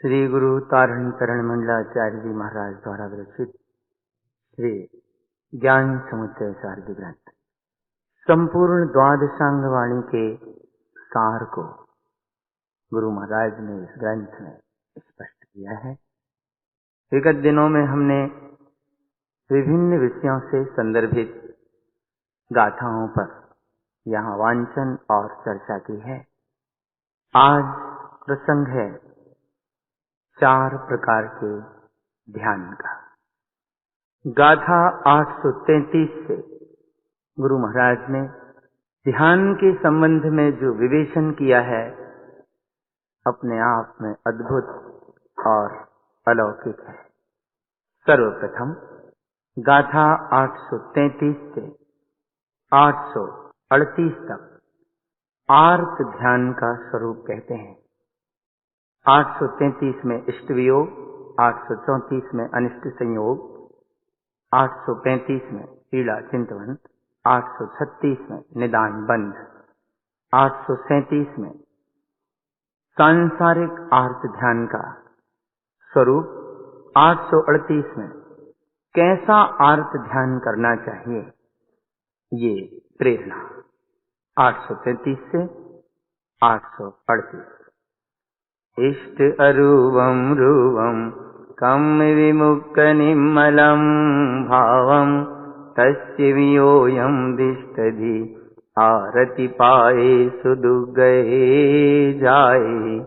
श्री गुरु तारण चरण मंडलाचार्य जी महाराज द्वारा विरचित श्री ज्ञान समुच्चय सारधि ग्रंथ संपूर्ण द्वादशांग वाणी के सार को गुरु महाराज ने इस ग्रंथ में स्पष्ट किया है। विगत दिनों में हमने विभिन्न विषयों से संदर्भित गाथाओं पर यहाँ वांचन और चर्चा की है। आज प्रसंग है 4 प्रकार के ध्यान का। गाथा 833 से गुरु महाराज ने ध्यान के संबंध में जो विवेचन किया है अपने आप में अद्भुत और अलौकिक है। सर्वप्रथम गाथा 833 से 838 तक आर्त ध्यान का स्वरूप कहते हैं। 833 में इष्ट वियोग, 834 में अनिष्ट संयोग, 835 में पीड़ा चिंतवन, 836 में निदान बंध, 837 में सांसारिक आर्त ध्यान का स्वरूप, 838 में कैसा आर्त ध्यान करना चाहिए ये प्रेरणा। 833 से 838 इष्ट अरूपम रूपम कम विमुक्त निम्मलम भावम तस्य वियोयम दिष्टधि आरति पाए सुदुर्गये जाए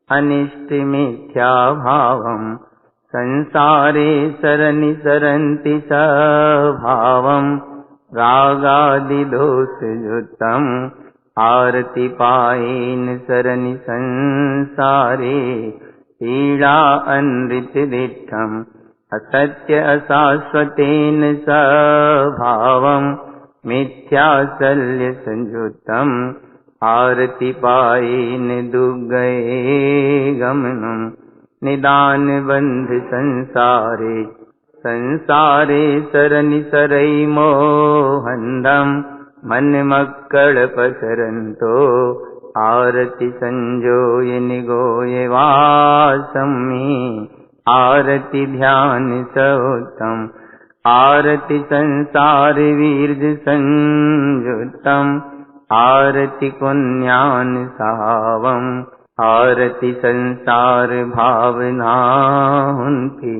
अनिष्ट मिथ्या भावम संसारे सरनि सरन्ति सभावम रागादि दोष युक्तम आरति पायेन सरनि संसारे पीड़ा अनृत दिठम असत्य अशाश्वतेन सभावम मिथ्याशल्य संयुक्तम आरति पायेन दुर्गये गमनम निदान बंध संसारे संसारे सरनि सरै मोहंदम मन मक्कड़ पसरंतो आरति संजोय निगोय वासमी आरति ध्यान सौतम आरति संसार वीर्ज संयुक्तम आरति पुण्यान सावम आरति संसार भावना हुंती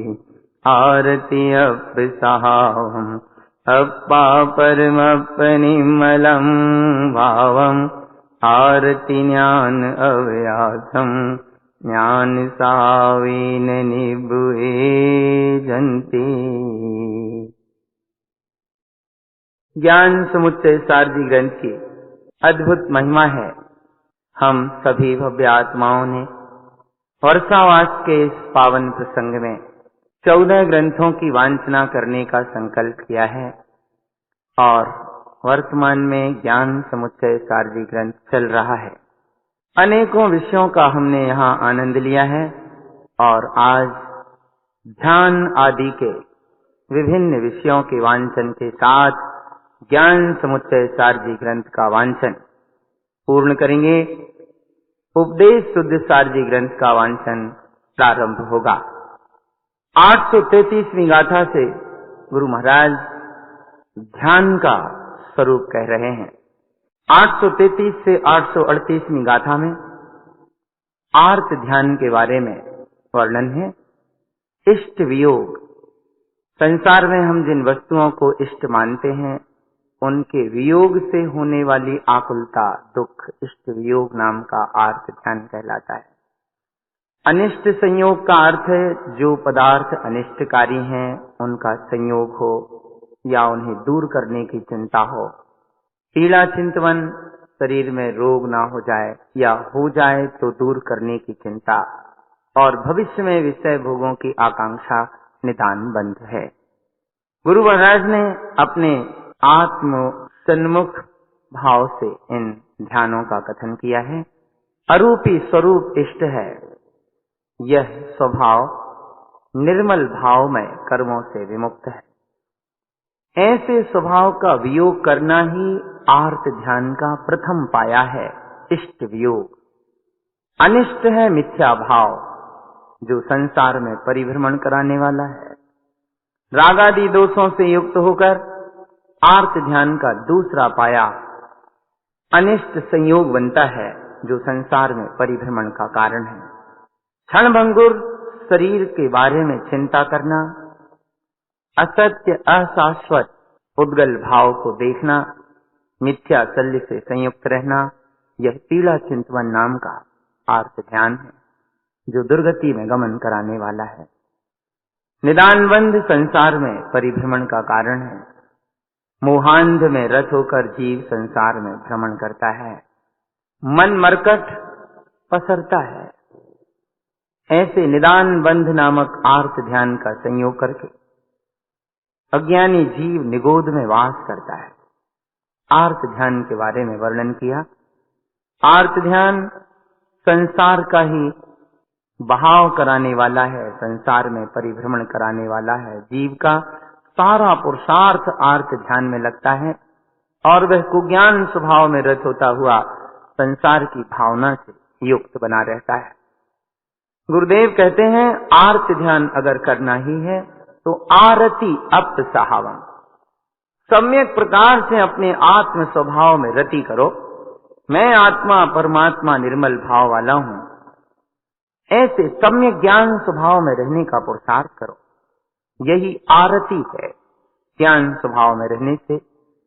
आरति अपसावम अप्पा परमपनिमलं भावम आरति ज्ञान अव्यासम ज्ञान सावेन निभुए जंती। ज्ञान समुच्चय सारधि ग्रंथ की अद्भुत महिमा है। हम सभी भव्य आत्माओं ने वर्षावास के इस पावन प्रसंग में 14 ग्रंथों की वांचना करने का संकल्प किया है और वर्तमान में ज्ञान समुच्चय सारधि ग्रंथ चल रहा है। अनेकों विषयों का हमने यहाँ आनंद लिया है और आज ध्यान आदि के विभिन्न विषयों के वांचन के साथ ज्ञान समुच्चय सारधि ग्रंथ का वांचन पूर्ण करेंगे। उपदेश शुद्ध सारधि ग्रंथ का वांचन प्रारंभ होगा। 833वीं गाथा से गुरु महाराज ध्यान का स्वरूप कह रहे हैं। 833 से 838वीं गाथा में आर्त ध्यान के बारे में वर्णन है। इष्ट वियोग, संसार में हम जिन वस्तुओं को इष्ट मानते हैं उनके वियोग से होने वाली आकुलता दुख इष्ट वियोग नाम का आर्त ध्यान कहलाता है। अनिष्ट संयोग का अर्थ है जो पदार्थ अनिष्टकारी हैं उनका संयोग हो या उन्हें दूर करने की चिंता हो। पीड़ा चिंतवन, शरीर में रोग ना हो जाए या हो जाए तो दूर करने की चिंता और भविष्य में विषय भोगों की आकांक्षा निदान बंध है। गुरु महाराज ने अपने आत्म सन्मुख भाव से इन ध्यानों का कथन किया है। अरूपी स्वरूप इष्ट है। यह स्वभाव निर्मल भाव में कर्मों से विमुक्त है। ऐसे स्वभाव का वियोग करना ही आर्त ध्यान का प्रथम पाया है, इष्ट वियोग। अनिष्ट है मिथ्या भाव, जो संसार में परिभ्रमण कराने वाला है। रागादि दोषों से युक्त होकर आर्त ध्यान का दूसरा पाया अनिष्ट संयोग बनता है, जो संसार में परिभ्रमण का कारण है। क्षणभंगुर शरीर के बारे में चिंता करना, असत्य अशाश्वत उद्गल भाव को देखना, मिथ्या शल्य से संयुक्त रहना, यह पीला चिंतवन नाम का आर्त ध्यान है, जो दुर्गति में गमन कराने वाला है। निदानबंध संसार में परिभ्रमण का कारण है। मोहांध में रत होकर जीव संसार में भ्रमण करता है, मन मरकट पसरता है। ऐसे निदान बंध नामक आर्त ध्यान का संयोग करके अज्ञानी जीव निगोद में वास करता है। आर्त ध्यान के बारे में वर्णन किया। आर्त ध्यान संसार का ही बहाव कराने वाला है, संसार में परिभ्रमण कराने वाला है। जीव का सारा पुरुषार्थ आर्त ध्यान में लगता है और वह कुज्ञान स्वभाव में रत होता हुआ संसार की भावना से युक्त बना रहता है। गुरुदेव कहते हैं, आर्त ध्यान अगर करना ही है तो आरति अपसहावम, सम्यक प्रकार से अपने आत्म स्वभाव में रति करो। मैं आत्मा परमात्मा निर्मल भाव वाला हूं, ऐसे सम्यक ज्ञान स्वभाव में रहने का पुरुषार्थ करो। यही आरति है। ज्ञान स्वभाव में रहने से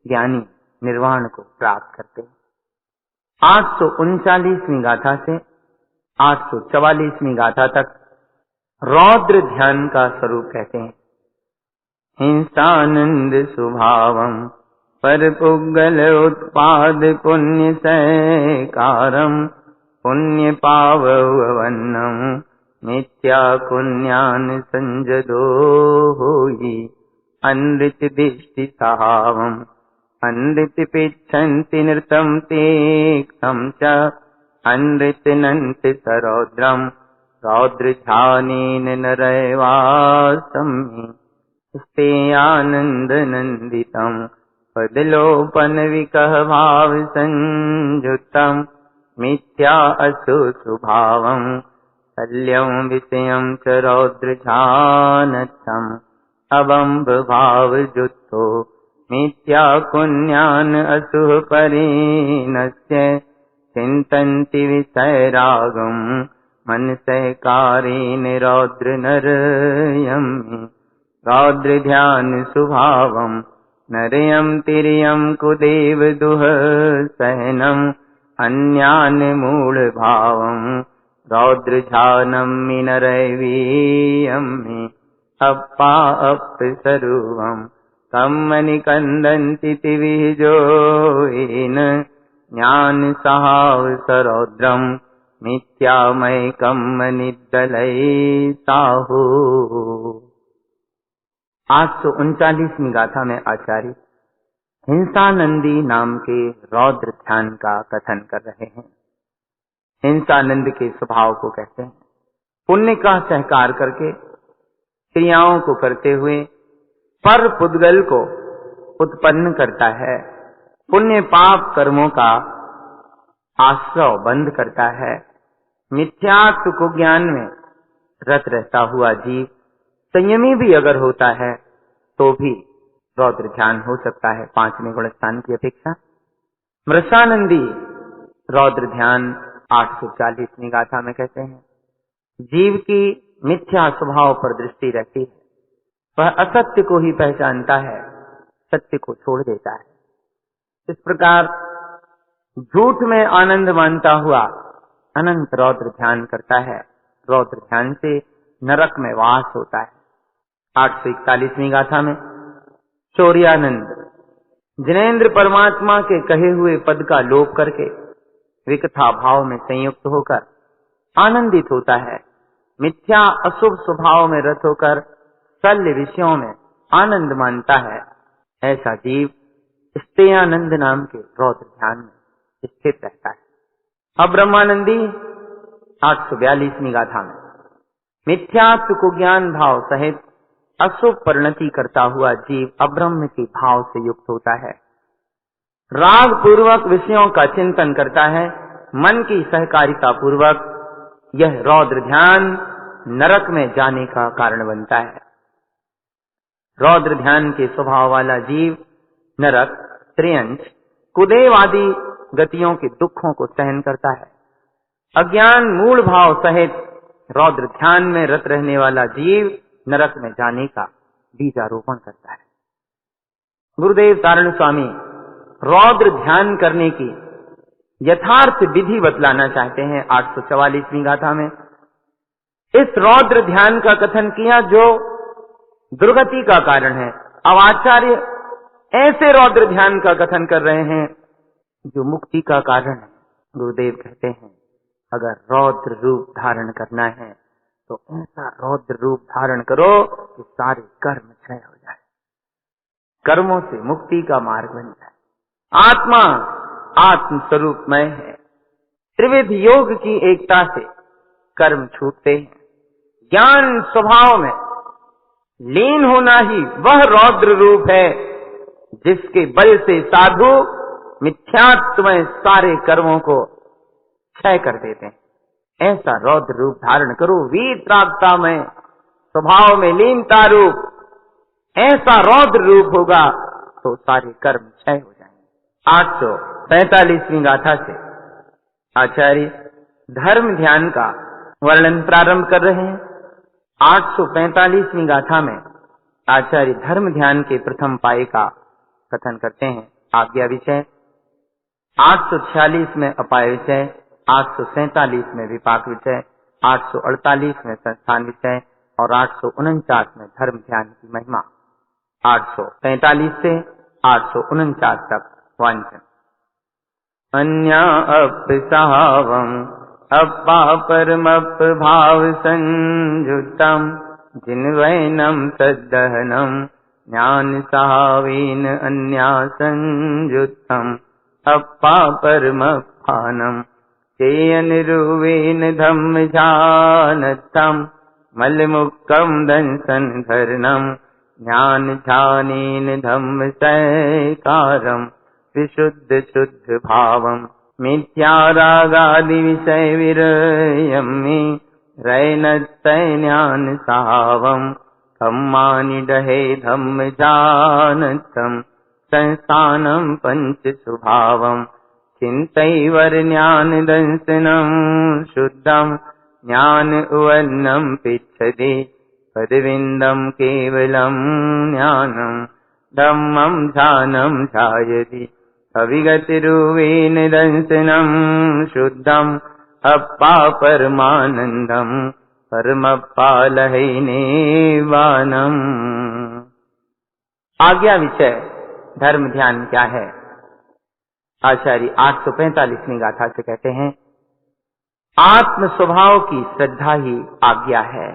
ज्ञानी निर्वाण को प्राप्त करते हैं। 839वीं गाथा से 844वीं गाथा तक रौद्र ध्यान का स्वरूप कहते हैं। हिंसानंद स्वभावम पर पुग्गल उत्पाद पुण्य सैकारम पुण्य पाववन्नम मिथ्या पुण्यान संजदो होई अनृत दिष्टि सहावम अनृत पिच्छन्ति नृतम तेक्तम च अनृत नंत सरौद्रम रौद्र ध्यानेन नरैवासम स्ते आनंद नंदितम पदलोपन विकह भाव संयुक्तम मिथ्या असु सुभावम शल्यम विषयम च रौद्र ध्यानस्थम अबंब भाव जुत्तो मिथ्या पुण्यान असुः परिणस्य चिंतन्ति विषयरागम मनसकारेण रौद्र नरयम् रौद्र ध्यान सुभावम नरयम तिर्यम कुदेव दुह सहनम अन्यान मूल भावम रौद्र ध्यानम मिनरवीयम् अप्पा अप्सरुवम कम्मनि कंदन्ति तिविजोयेन ज्ञान सहाव सरौद्रम मिथ्यामय कम्मनि दलै साहु। 839वीं गाथा में आचार्य हिंसानंदी नाम के रौद्र ध्यान का कथन कर रहे हैं। हिंसानंद के स्वभाव को कहते हैं। पुण्य का सहकार करके क्रियाओं को करते हुए पर पुद्गल को उत्पन्न करता है। पुण्य पाप कर्मों का आश्रय बंद करता है। मिथ्यात्व को ज्ञान में रत रहता हुआ जीव संयमी भी अगर होता है तो भी रौद्र ध्यान हो सकता है 5वें गुणस्थान की अपेक्षा। मृषानंदी रौद्र ध्यान 840वीं गाथा में कहते हैं, जीव की मिथ्या स्वभाव पर दृष्टि रहती है, वह असत्य को ही पहचानता है, सत्य को छोड़ देता है। इस प्रकार झूठ में आनंद मानता हुआ अनंत रौद्र ध्यान करता है। रौद्र ध्यान से नरक में वास होता है। 841वीं गाथा में शौर्यानंद जिनेन्द्र परमात्मा के कहे हुए पद का लोप करके विकथा भाव में संयुक्त होकर आनंदित होता है। मिथ्या अशुभ स्वभाव में रत होकर शल्य विषयों में आनंद मानता है। ऐसा जीव स्तेयानंद नाम के रौद्र ध्यान में स्थित रहता है। अब ब्रह्मानंदी 842वीं गाथा में मिथ्यात्व को ज्ञान भाव सहित अशुभ परिणति करता हुआ जीव अब्रह्म के भाव से युक्त होता है। राग पूर्वक विषयों का चिंतन करता है। मन की सहकारिता पूर्वक यह रौद्र ध्यान नरक में जाने का कारण बनता है। रौद्र ध्यान के स्वभाव वाला जीव नरक, त्रियंच, कुदेव आदि गतियों के दुखों को सहन करता है। अज्ञान मूल भाव सहित रौद्र ध्यान में रत रहने वाला जीव नरक में जाने का बीजारोपण करता है। गुरुदेव तारण स्वामी रौद्र ध्यान करने की यथार्थ विधि बतलाना चाहते हैं 844वीं गाथा में। इस रौद्र ध्यान का कथन किया जो दुर्गति का कारण है। अब आचार्य ऐसे रौद्र ध्यान का कथन कर रहे हैं जो मुक्ति का कारण है। गुरुदेव कहते हैं अगर रौद्र रूप धारण करना है तो ऐसा रौद्र रूप धारण करो कि सारे कर्म क्षय हो जाए, कर्मों से मुक्ति का मार्ग बन जाए। आत्मा आत्म स्वरूपमय है। त्रिविध योग की एकता से कर्म छूटते हैं। ज्ञान स्वभाव में लीन होना ही वह रौद्र रूप है जिसके बल से साधु मिथ्यात्वमय सारे कर्मों को क्षय कर देते हैं। ऐसा रौद्र रूप धारण करो, वीतरागता में स्वभाव में लीनता रूप ऐसा रौद्र रूप होगा तो सारे कर्म क्षय हो जाएंगे। 845वीं गाथा से आचार्य धर्म ध्यान का वर्णन प्रारंभ कर रहे हैं। 845वीं गाथा में आचार्य धर्म ध्यान के प्रथम पाए का कथन करते हैं, आज्ञा विषय। 846 में अपाय विषय, 847 में विपाक विषय, 848 में संस्थान विषय और 849 में धर्म ध्यान की महिमा। 845 से 849 तक वांछन। अन्या अपसावम अपा परमप भाव संयुतम जिन्वैनम तद्दहनम ज्ञान सावेन अन्या संयुतम अपा परमपानम चेयनिरुवेन धम्म जानतम मलमुक्कम दंसन धरणम ज्ञान ध्यानेन धम्म सैकारम विशुद्ध शुद्ध भावम मिथ्या रागादि विषय विरयम्मे रैनतैन्यान सावम खम्मानि डहे धम्म जानतम संस्थानम पंच सुभावम चिन्तैवर्ण्यान दंसनम शुद्धम ज्ञान उवन्नम पिच्छति पदविन्दम केवलम ज्ञानम धम्मं ध्यानं ध्यायति अविगतिरुवेन दंसनम शुद्धम अप्पा परमानंदम परमपालहैनेवानम। आज्ञा विषय धर्म ध्यान क्या है? आचार्य 845वीं गाथा से कहते हैं आत्म स्वभाव की श्रद्धा ही आज्ञा है।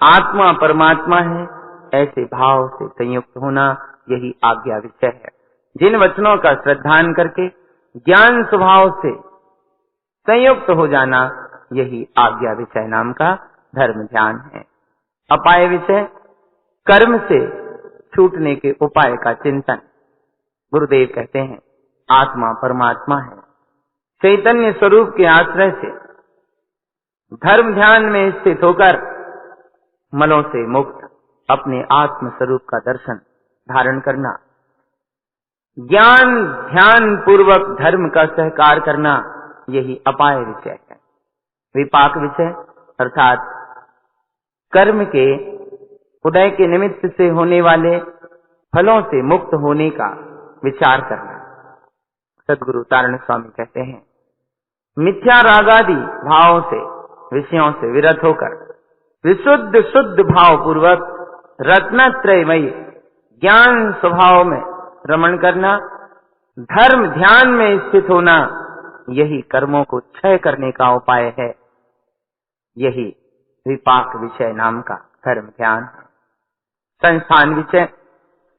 आत्मा परमात्मा है ऐसे भाव से संयुक्त होना यही आज्ञा विषय है। जिन वचनों का श्रद्धान करके ज्ञान स्वभाव से संयुक्त हो जाना यही आज्ञा विषय नाम का धर्म ध्यान है। अपाय विषय कर्म से छूटने के उपाय का चिंतन। गुरुदेव कहते हैं आत्मा परमात्मा है। चैतन्य स्वरूप के आश्रय से धर्म ध्यान में स्थित होकर मलों से मुक्त अपने आत्म स्वरूप का दर्शन धारण करना, ज्ञान ध्यान पूर्वक धर्म का सहकार करना यही अपाय विषय है। विपाक विषय अर्थात कर्म के उदय के निमित्त से होने वाले फलों से मुक्त होने का विचार करना। सद्गुरु तारण स्वामी कहते हैं मिथ्या रागादि भावों से विषयों से विरत होकर विशुद्ध शुद्ध भाव पूर्वक रत्नत्रयमयी ज्ञान स्वभाव में रमण करना, धर्म ध्यान में स्थित होना यही कर्मों को क्षय करने का उपाय है। यही विपाक विषय नाम का धर्म ध्यान है। संस्थान विषय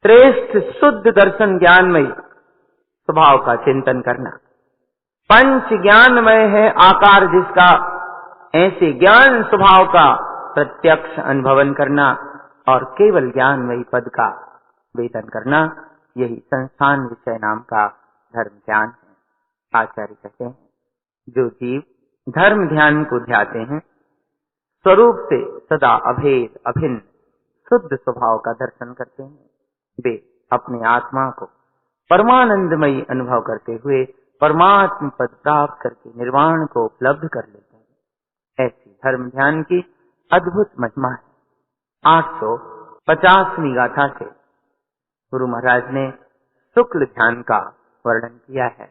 श्रेष्ठ शुद्ध दर्शन ज्ञानमय स्वभाव का चिंतन करना। पंच ज्ञानमय है आकार जिसका, ऐसे ज्ञान स्वभाव का प्रत्यक्ष अनुभवन करना और केवल ज्ञानमयी पद का वेदन करना यही संस्थान विषय नाम का धर्म ध्यान है। आचार्य कहते हैं जो जीव धर्म ध्यान को ध्याते हैं स्वरूप से सदा अभेद अभिन्न शुद्ध स्वभाव का दर्शन करते हैं, वे अपने आत्मा को परमानंदमयी अनुभव करते हुए परमात्म पद प्राप्त करके निर्वाण को उपलब्ध कर लेते हैं। ऐसी धर्म ध्यान की अद्भुत महिमा है। 850वीं गाथा से गुरु महाराज ने शुक्ल ध्यान का वर्णन किया है।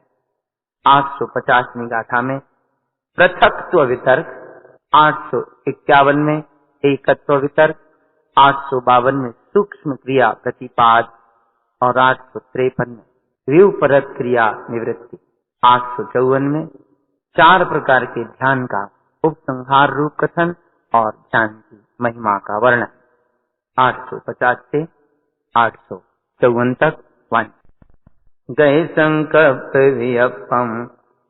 850वीं गाथा में पृथक्त्व वितर्क, 851 में एकत्व वितर्क, 852 में सूक्ष्म क्रिया प्रतिपाद और 853 में व्यूपरत क्रिया निवृत्ति, 854 में 4 प्रकार के ध्यान का उपसंहार रूप कथन और ध्यान की महिमा का वर्णन। 850 से 854 तक वाणी। गए संकल्प वियप्पम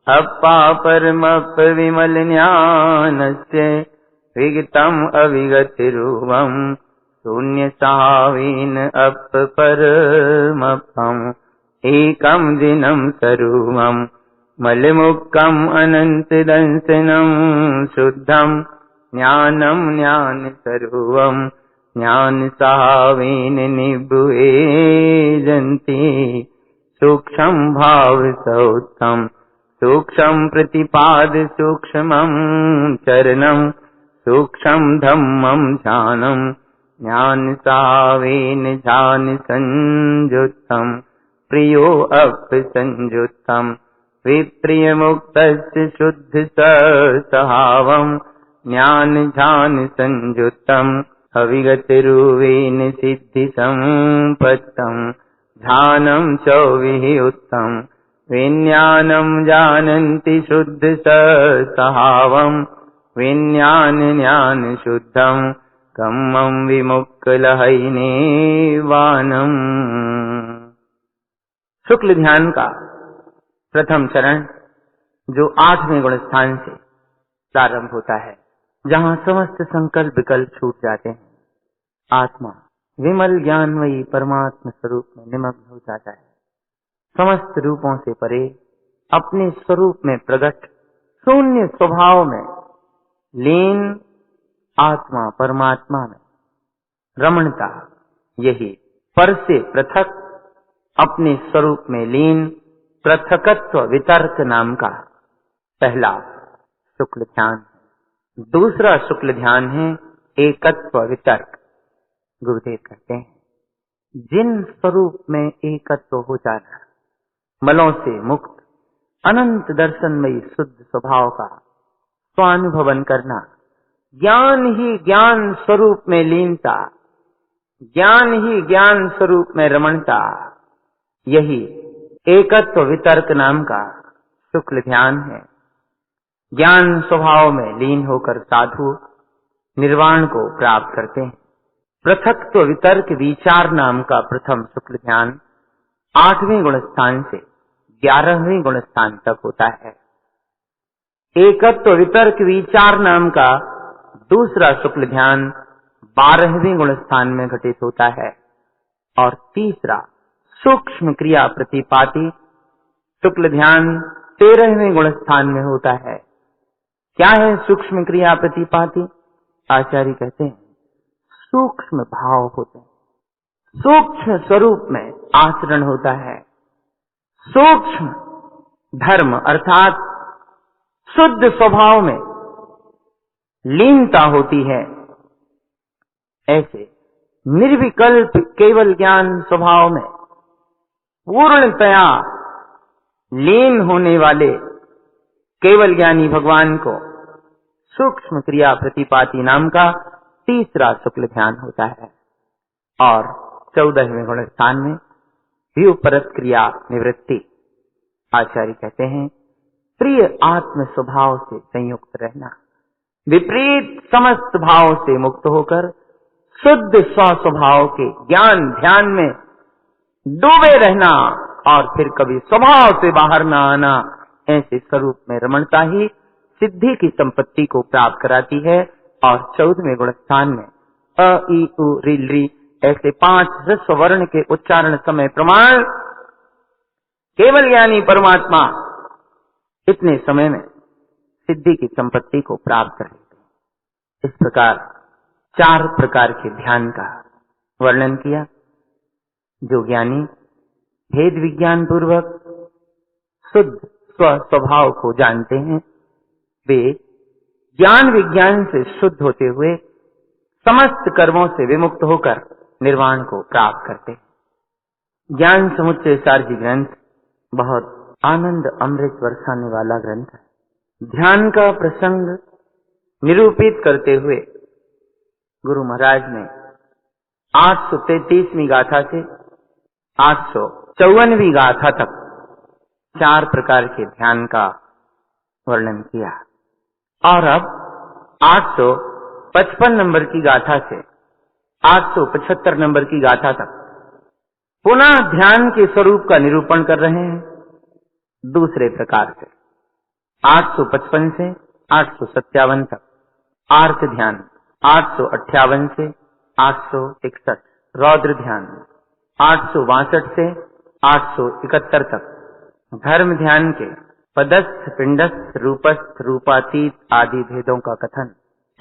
अप्पा परमप विमल ज्ञानस्य विगतम अविगति रूपम शून्य सावीन अप परमपम एकम दिनम स्वरूपम मलमुक्कम अनंत दंसनम शुद्धम ज्ञानम ज्ञान स्वरूपम ज्ञान सावीन निभुए जंती सूक्ष्म भाव सौत्थम सूक्ष्म प्रतिपाद सूक्ष्मं चरणं सूक्ष्म धम्मं ध्यानं ज्ञान सावेन ध्यान संयुक्तं प्रियो अप संयुक्तं विप्रिय मुक्तस्य शुद्ध सहावं ज्ञान ध्यान संयुक्तं अविगतिरूपेण सिद्धि संपत्तं ध्यानं च विहितम् विज्ञानं जानन्ति शुद्ध सहावं विज्ञान ज्ञान शुद्धं कम्मं विमुक्तलहैने वानम्। शुक्ल ध्यान का प्रथम चरण जो 8वें गुण स्थान से प्रारंभ होता है, जहाँ समस्त संकल्प विकल्प छूट जाते हैं, आत्मा विमल ज्ञानमयी परमात्मा स्वरूप में निमग्न हो जाता है। समस्त रूपों से परे अपने स्वरूप में प्रकट शून्य स्वभाव में लीन आत्मा परमात्मा में रमणता, यही पर से पृथक अपने स्वरूप में लीन पृथकत्व वितर्क नाम का पहला शुक्ल ध्यान। दूसरा शुक्ल ध्यान है एकत्व वितर्क। गुरुदेव कहते हैं, जिन स्वरूप में एकत्व हो जाना, मलों से मुक्त अनंत दर्शनमयी शुद्ध स्वभाव का स्वानुभवन करना, ज्ञान ही ज्ञान स्वरूप में लीनता, ज्ञान ही ज्ञान स्वरूप में रमणता, यही एकत्व वितर्क नाम का शुक्ल ध्यान है। ज्ञान स्वभाव में लीन होकर साधु निर्वाण को प्राप्त करते हैं। पृथक्त्व वितर्क विचार नाम का प्रथम शुक्ल ध्यान 8वें गुण स्थान से 11वें गुण स्थान तक होता है। एकत्व वितर्क विचार नाम का दूसरा शुक्ल ध्यान 12वें गुण स्थान में घटित होता है और तीसरा सूक्ष्म क्रिया प्रतिपाती शुक्ल ध्यान 13वें गुण स्थान में होता है। क्या है सूक्ष्म क्रिया प्रतिपाती? आचार्य कहते हैं, सूक्ष्म भाव होते हैं, सूक्ष्म स्वरूप में आचरण होता है, सूक्ष्म धर्म अर्थात शुद्ध स्वभाव में लीनता होती है। ऐसे निर्विकल्प केवल ज्ञान स्वभाव में पूर्णतया लीन होने वाले केवल ज्ञानी भगवान को सूक्ष्म क्रिया प्रतिपाती नाम का तीसरा शुक्ल ध्यान होता है। और 14वें गुण स्थान में व्यूपरत क्रिया निवृत्ति। आचार्य कहते हैं, प्रिय आत्म स्वभाव से संयुक्त रहना, विपरीत समस्त भाव से मुक्त होकर शुद्ध स्व स्वभाव के ज्ञान ध्यान में डूबे रहना और फिर कभी स्वभाव से बाहर न आना, ऐसे स्वरूप में रमणता ही सिद्धि की संपत्ति को प्राप्त कराती है। और 14वें गुण स्थान में अ ई उ ऋ ऋ ऐसे 5 ह्रस्व वर्ण के उच्चारण समय प्रमाण केवल ज्ञानी परमात्मा इतने समय में सिद्धि की संपत्ति को प्राप्त कर लेते हैं। इस प्रकार 4 प्रकार के ध्यान का वर्णन किया। जो ज्ञानी भेद विज्ञान पूर्वक शुद्ध स्वभाव को जानते हैं, वे ज्ञान विज्ञान से शुद्ध होते हुए समस्त कर्मों से विमुक्त होकर निर्वाण को प्राप्त करते हैं। ज्ञान समुच्चय सारजी ग्रंथ बहुत आनंद अमृत बरसाने वाला ग्रंथ है। ध्यान का प्रसंग निरूपित करते हुए गुरु महाराज ने 833वीं गाथा से 854वीं गाथा तक 4 प्रकार के ध्यान का वर्णन किया। और अब 855 नंबर की गाथा से 875 नंबर की गाथा तक पुनः ध्यान के स्वरूप का निरूपण कर रहे हैं दूसरे प्रकार से। 855 से 857 तक आर्त ध्यान, 858 से 861 रौद्र ध्यान, 862 से 871 तक धर्म ध्यान के पदस्थ, पिंडस्थ, रूपस्थ, रूपातीत आदि भेदों का कथन,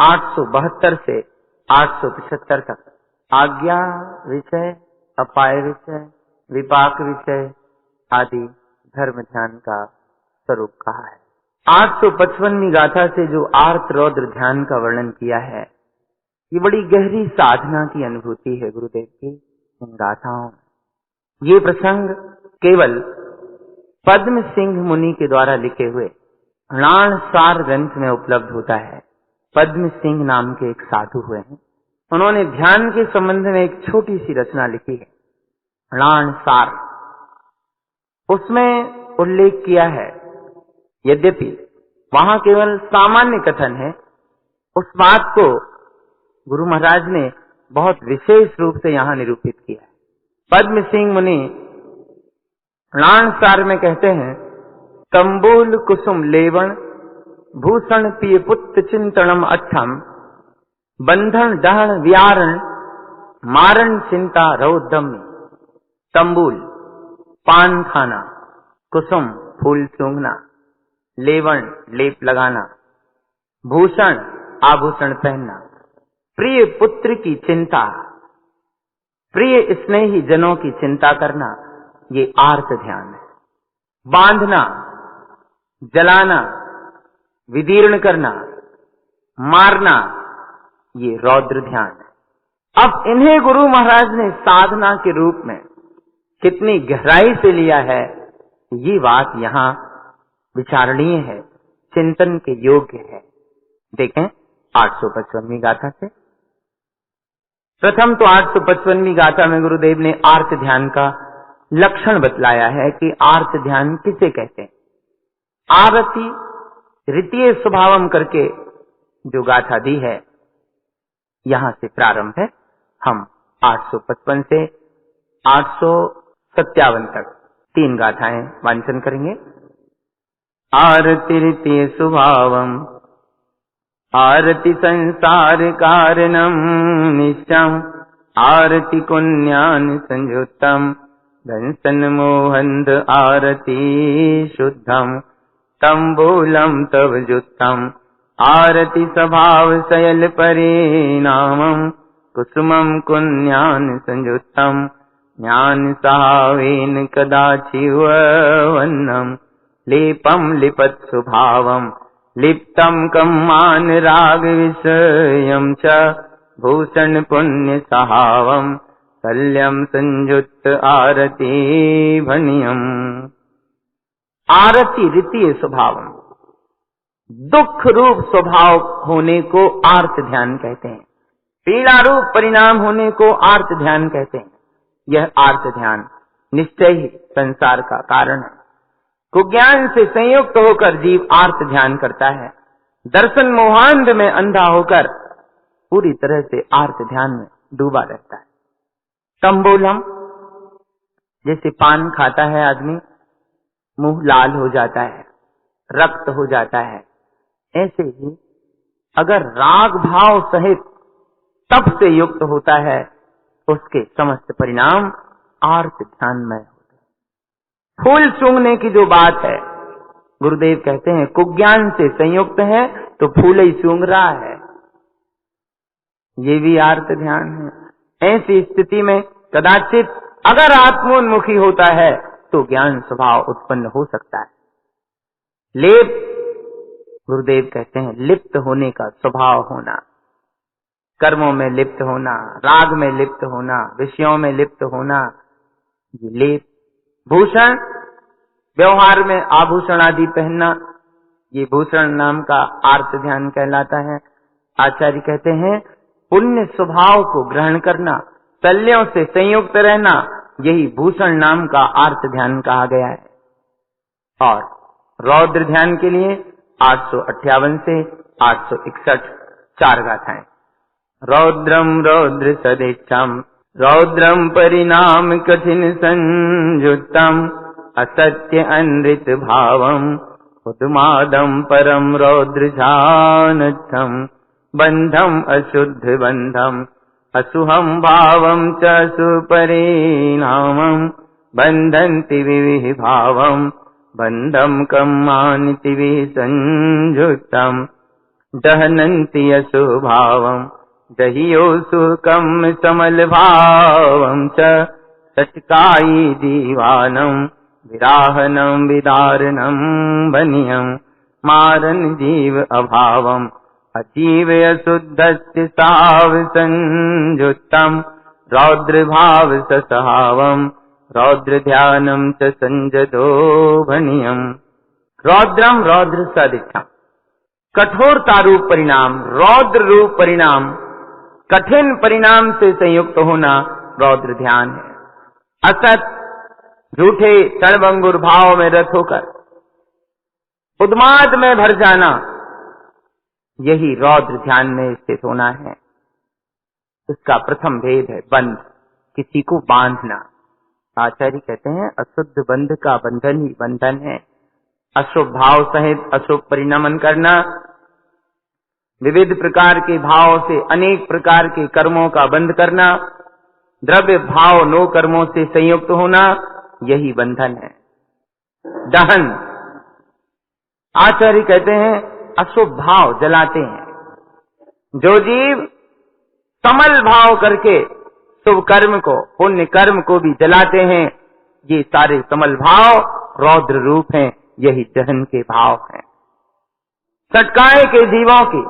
872 से 875 तक आज्ञा विषय, अपाय विषय, विपाक विषय आदि धर्म ध्यान का स्वरूप कहा है। 855वीं गाथा से जो आर्त रौद्र ध्यान का वर्णन किया है, ये बड़ी गहरी साधना की अनुभूति है गुरुदेव की इन गाथाओं में। ये प्रसंग केवल पद्म सिंह मुनि के द्वारा लिखे हुए णाण सार ग्रंथ में उपलब्ध होता है। पद्म सिंह नाम के एक साधु हुए हैं, उन्होंने ध्यान के संबंध में एक छोटी सी रचना लिखी है, णाण सार। उसमें उल्लेख किया है, यद्यपि वहां केवल सामान्य कथन है, उस बात को गुरु महाराज ने बहुत विशेष रूप से यहां निरूपित किया है। पद्म सिंह मुनि णाणसार में कहते हैं, तंबूल कुसुम लेवण भूषण पिय पुत्र चिंतनम अठम बंधन दहन व्यारण मारण चिंता रौद्रम। तंबूल पान खाना, कुसुम फूल सूंघना, लेवण लेप लगाना, भूषण आभूषण पहनना, प्रिय पुत्र की चिंता, प्रिय स्नेही जनों की चिंता करना, ये आर्त ध्यान है। बांधना, जलाना, विदीर्ण करना, मारना, ये रौद्र ध्यान है। अब इन्हें गुरु महाराज ने साधना के रूप में कितनी गहराई से लिया है, ये बात यहां विचारणीय है, चिंतन के योग्य है। देखें 855वीं गाथा से। प्रथम तो 855वीं गाथा में गुरुदेव ने आर्त ध्यान का लक्षण बतलाया है कि आर्त ध्यान किसे कहते हैं। आरति ऋतीय स्वभावम करके जो गाथा दी है, यहां से प्रारंभ है। हम 855 से 857 तक 3 गाथाएं वांचन करेंगे। आरति ऋतीय स्वभावम आरति संसार कारणम निश्चम आरति पुण्यान संयुक्तम दंसन मोहंद आरति शुद्धम तंबूलम तव जुत्तम आरति स्वभाव शयल परिणामम कुसुमम कुन्यान संयुक्तम ज्ञान सहावेन कदाचिव वन्नम लेपम लिपत स्वभावम लिप्तम कम्मान राग विषयम च भूषण पुण्य सहावम कल्यम संयुक्त आरती भनियम। आरती ऋतीय स्वभावम, दुख रूप स्वभाव होने को आर्त ध्यान कहते हैं, पीड़ा रूप परिणाम होने को आर्त ध्यान कहते हैं। यह आर्त ध्यान निश्चय ही संसार का कारण है। कुज्ञान से संयुक्त होकर जीव आर्त ध्यान करता है, दर्शन मोहांध में अंधा होकर पूरी तरह से आर्त ध्यान में डूबा रहता है। तंबूलम, जैसे पान खाता है आदमी, मुंह लाल हो जाता है, रक्त हो जाता है, ऐसे ही अगर राग भाव सहित तप से युक्त होता है, उसके समस्त परिणाम आर्त ध्यानमय होते हैं। फूल सूंघने की जो बात है, गुरुदेव कहते हैं कुज्ञान से संयुक्त है तो फूल ही सूंघ रहा है, ये भी आर्त ध्यान है। ऐसी स्थिति में कदाचित अगर आत्मोन्मुखी होता है तो ज्ञान स्वभाव उत्पन्न हो सकता है। लेप, गुरुदेव कहते हैं, लिप्त होने का स्वभाव होना, कर्मों में लिप्त होना, राग में लिप्त होना, विषयों में लिप्त होना, ये लेप। भूषण, व्यवहार में आभूषण आदि पहनना, ये भूषण नाम का आर्त ध्यान कहलाता है। आचार्य कहते हैं पुण्य स्वभाव को ग्रहण करना, शल्यों से संयुक्त रहना, यही भूषण नाम का आर्त ध्यान कहा गया है। और रौद्र ध्यान के लिए 858 से 861 4 गाथाएं। रौद्रम रौद्र सदिच्छम रौद्रम परिणाम कठिन संयुक्तम असत्य अनृत भावम उन्मादम परम रौद्र जानथम बंधम अशुद्ध बंधम असुहम भावम च सुपरिणामम बंधन्ति विविह भावम बंधम कम्मानिति विसंयुक्तम दहनन्ति अशुभावम दह्योऽसुकम् समल भावम च सटकायी दीवानम विराहनम विदारणम बनियम मारन जीव अभावम अजीव अशुद्धस्य साव संयुक्तम रौद्र भाव ससहावम रौद्र ध्यानम च संजदो भनियम। रौद्रम रौद्र सदिच्छम, कठोरता रूप परिणाम, रौद्र रूप परिणाम, कठिन परिणाम से संयुक्त होना रौद्र ध्यान है। असत, झूठे क्षणभंगुर भाव में रत होकर उन्माद में भर जाना, यही रौद्र ध्यान में स्थित होना है। इसका प्रथम भेद है बंध, किसी को बांधना। आचार्य कहते हैं अशुद्ध बंध का बंधन ही बंधन है। अशुभ भाव सहित अशुभ परिणमन करना, विविध प्रकार के भाव से अनेक प्रकार के कर्मों का बंध करना, द्रव्य भाव नो कर्मों से संयुक्त होना, यही बंधन है। दहन, आचार्य कहते हैं अशुभ भाव जलाते हैं। जो जीव समल भाव करके शुभ कर्म को, पुण्य कर्म को भी जलाते हैं, ये सारे समल भाव रौद्र रूप हैं, यही दहन के भाव हैं। सटकाए के जीवों की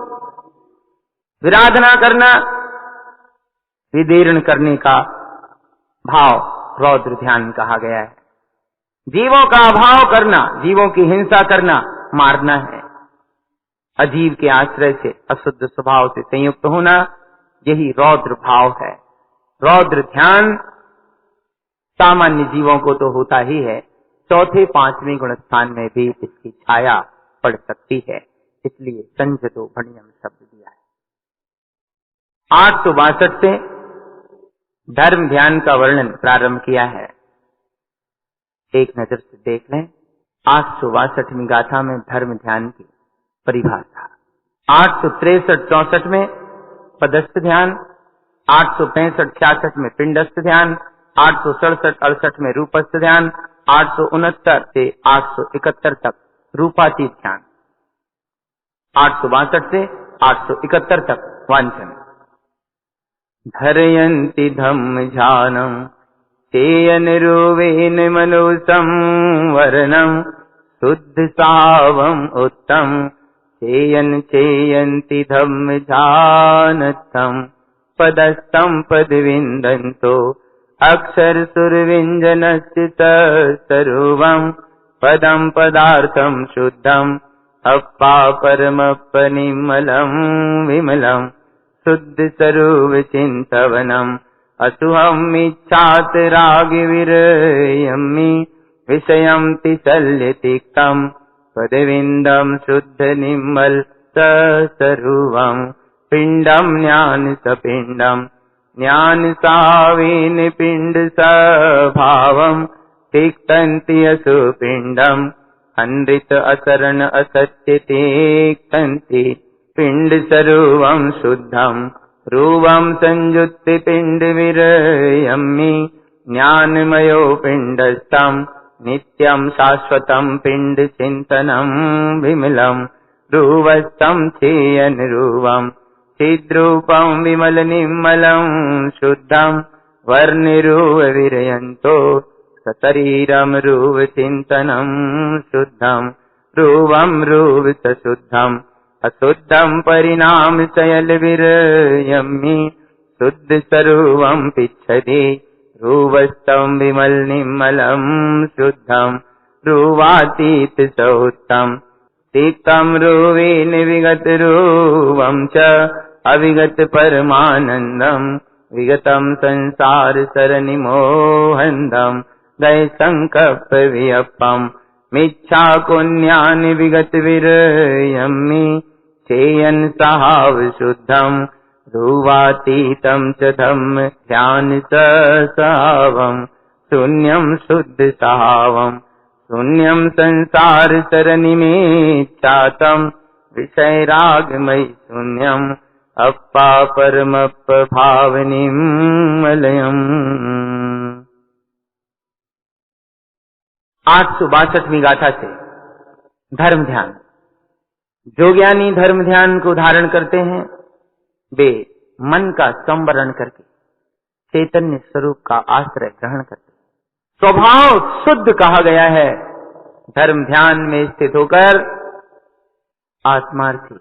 विराधना करना, विदीर्ण करने का भाव रौद्र ध्यान कहा गया है। जीवों का अभाव करना, जीवों की हिंसा करना, मारना है। अजीव के आश्रय से अशुद्ध स्वभाव से संयुक्त होना, यही रौद्र भाव है। रौद्र ध्यान सामान्य जीवों को तो होता ही है, चौथे पांचवें गुण स्थान में भी इसकी छाया पड़ सकती है, इसलिए संजतो भणियम शब्द दिया है। 862 से धर्म ध्यान का वर्णन प्रारंभ किया है। एक नजर से देख लें 862वीं गाथा में धर्म ध्यान की परिभाषा। 863-64 में पदस्थ ध्यान, 865-66 में पिंडस्थ ध्यान, 867-68 में रूपस्थ ध्यान, 869 से 871 तक रूपातीत ध्यान, 862 से 871 तक वांछन। धरयन्ति धम्म ध्यानम चेयन रूवेन मनो संवरणम शुद्ध सावम उत्तम चेयन चेयन्ति धम्म ध्यानस्थम पदस्थम पदविन्दन्तो अक्षर सुरविञ्जनस्य तत्सर्वं पदं पदार्थं शुद्धं अप्पा परमपनिमलं विमलं शुद्ध स्वरूप चिन्तवनम् असुहमिच्छात् रागविरयमि विषयं तिशल्यतिक्तं पदविन्दं शुद्ध निम्मल ससर्वं पिण्डं ज्ञान सपिण्डं ज्ञान सावेन पिण्ड सभावं तिक्तन्ति असुपिण्डम् अनृत असरण असत्य तिक्तन्ति पिण्ड सर्वं शुद्धं रूपं संयुत्य पिण्ड विरयमि ज्ञानमयो पिण्डस्थं नित्यं शाश्वतं पिण्ड चिन्तनं विमलं रूपस्थं चेयन रूपं चिद्रूपं विमल निर्मलं शुद्धं वर्णिरुव विरयन्तो सशरीरं रूप चिन्तनं शुद्धं रूपं रूप शुद्धं अशुद्धं परिणाम चयल विरयमि शुद्ध स्वरूपं पिच्छति रूपस्थं विमल निर्मलं शुद्धं रूपातीत सौत्तम तीक्तं रूपेण विगत रूपं च अविगत परमानन्दं विगतं संसार सरनि मोहन्दं गए संकल्प वियप्पं मिच्छा कुन्यान विगत विरयमि चेयन सहाव शुद्धं रूपातीतं च धम्म ध्यान सहावं शून्यं शुद्ध सहावं शून्यं संसार सरनि में चातम विषय रागमयि शून्यम अप्पा परमप्प भावनिमलयम्। 862वीं गाथा से धर्म ध्यान। जो ज्ञानी धर्म ध्यान को धारण करते हैं वे मन का संवरण करके चैतन्य स्वरूप का आश्रय ग्रहण करते हैं। स्वभाव शुद्ध कहा गया है। धर्म ध्यान में स्थित होकर आत्मार्थी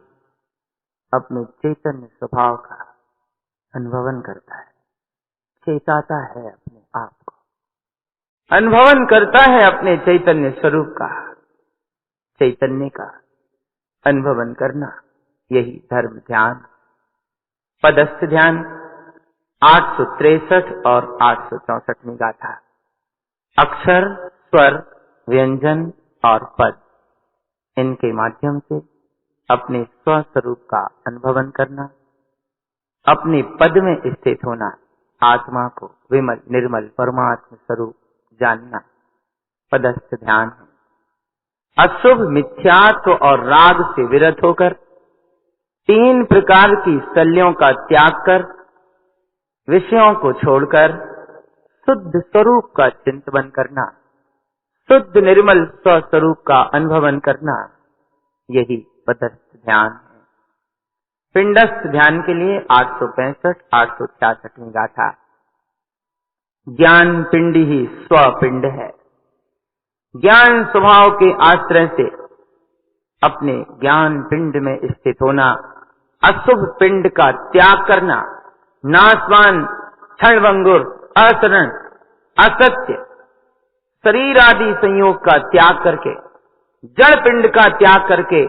अपने चैतन्य स्वभाव का अनुभवन करता है, चेताता है अपने आप को, अनुभवन करता है अपने चैतन्य स्वरूप का। चैतन्य का अनुभवन करना यही धर्म ध्यान। पदस्थ ध्यान 863 और 864वीं गाथा। अक्षर, स्वर, व्यंजन और पद, इनके माध्यम से अपने स्वस्वरूप का अनुभवन करना, अपने पद में स्थित होना, आत्मा को विमल निर्मल परमात्म स्वरूप जानना पदस्थ ध्यान है। अशुभ, मिथ्यात्व और राग से विरत होकर 3 प्रकार की शल्यों का त्याग कर विषयों को छोड़कर शुद्ध स्वरूप का चिंतन करना, शुद्ध निर्मल स्वस्वरूप का अनुभवन करना, यही पदस्थ ध्यान है। पिंडस्थ ध्यान के लिए 865 866वीं गाथा। ज्ञान पिंड ही स्वपिंड है। ज्ञान स्वभाव के आश्रय से अपने ज्ञान पिंड में स्थित होना, अशुभ पिंड का त्याग करना, नाशवान, क्षणभंगुर, असरण, असत्य शरीर आदि संयोग का त्याग करके, जड़ पिंड का त्याग करके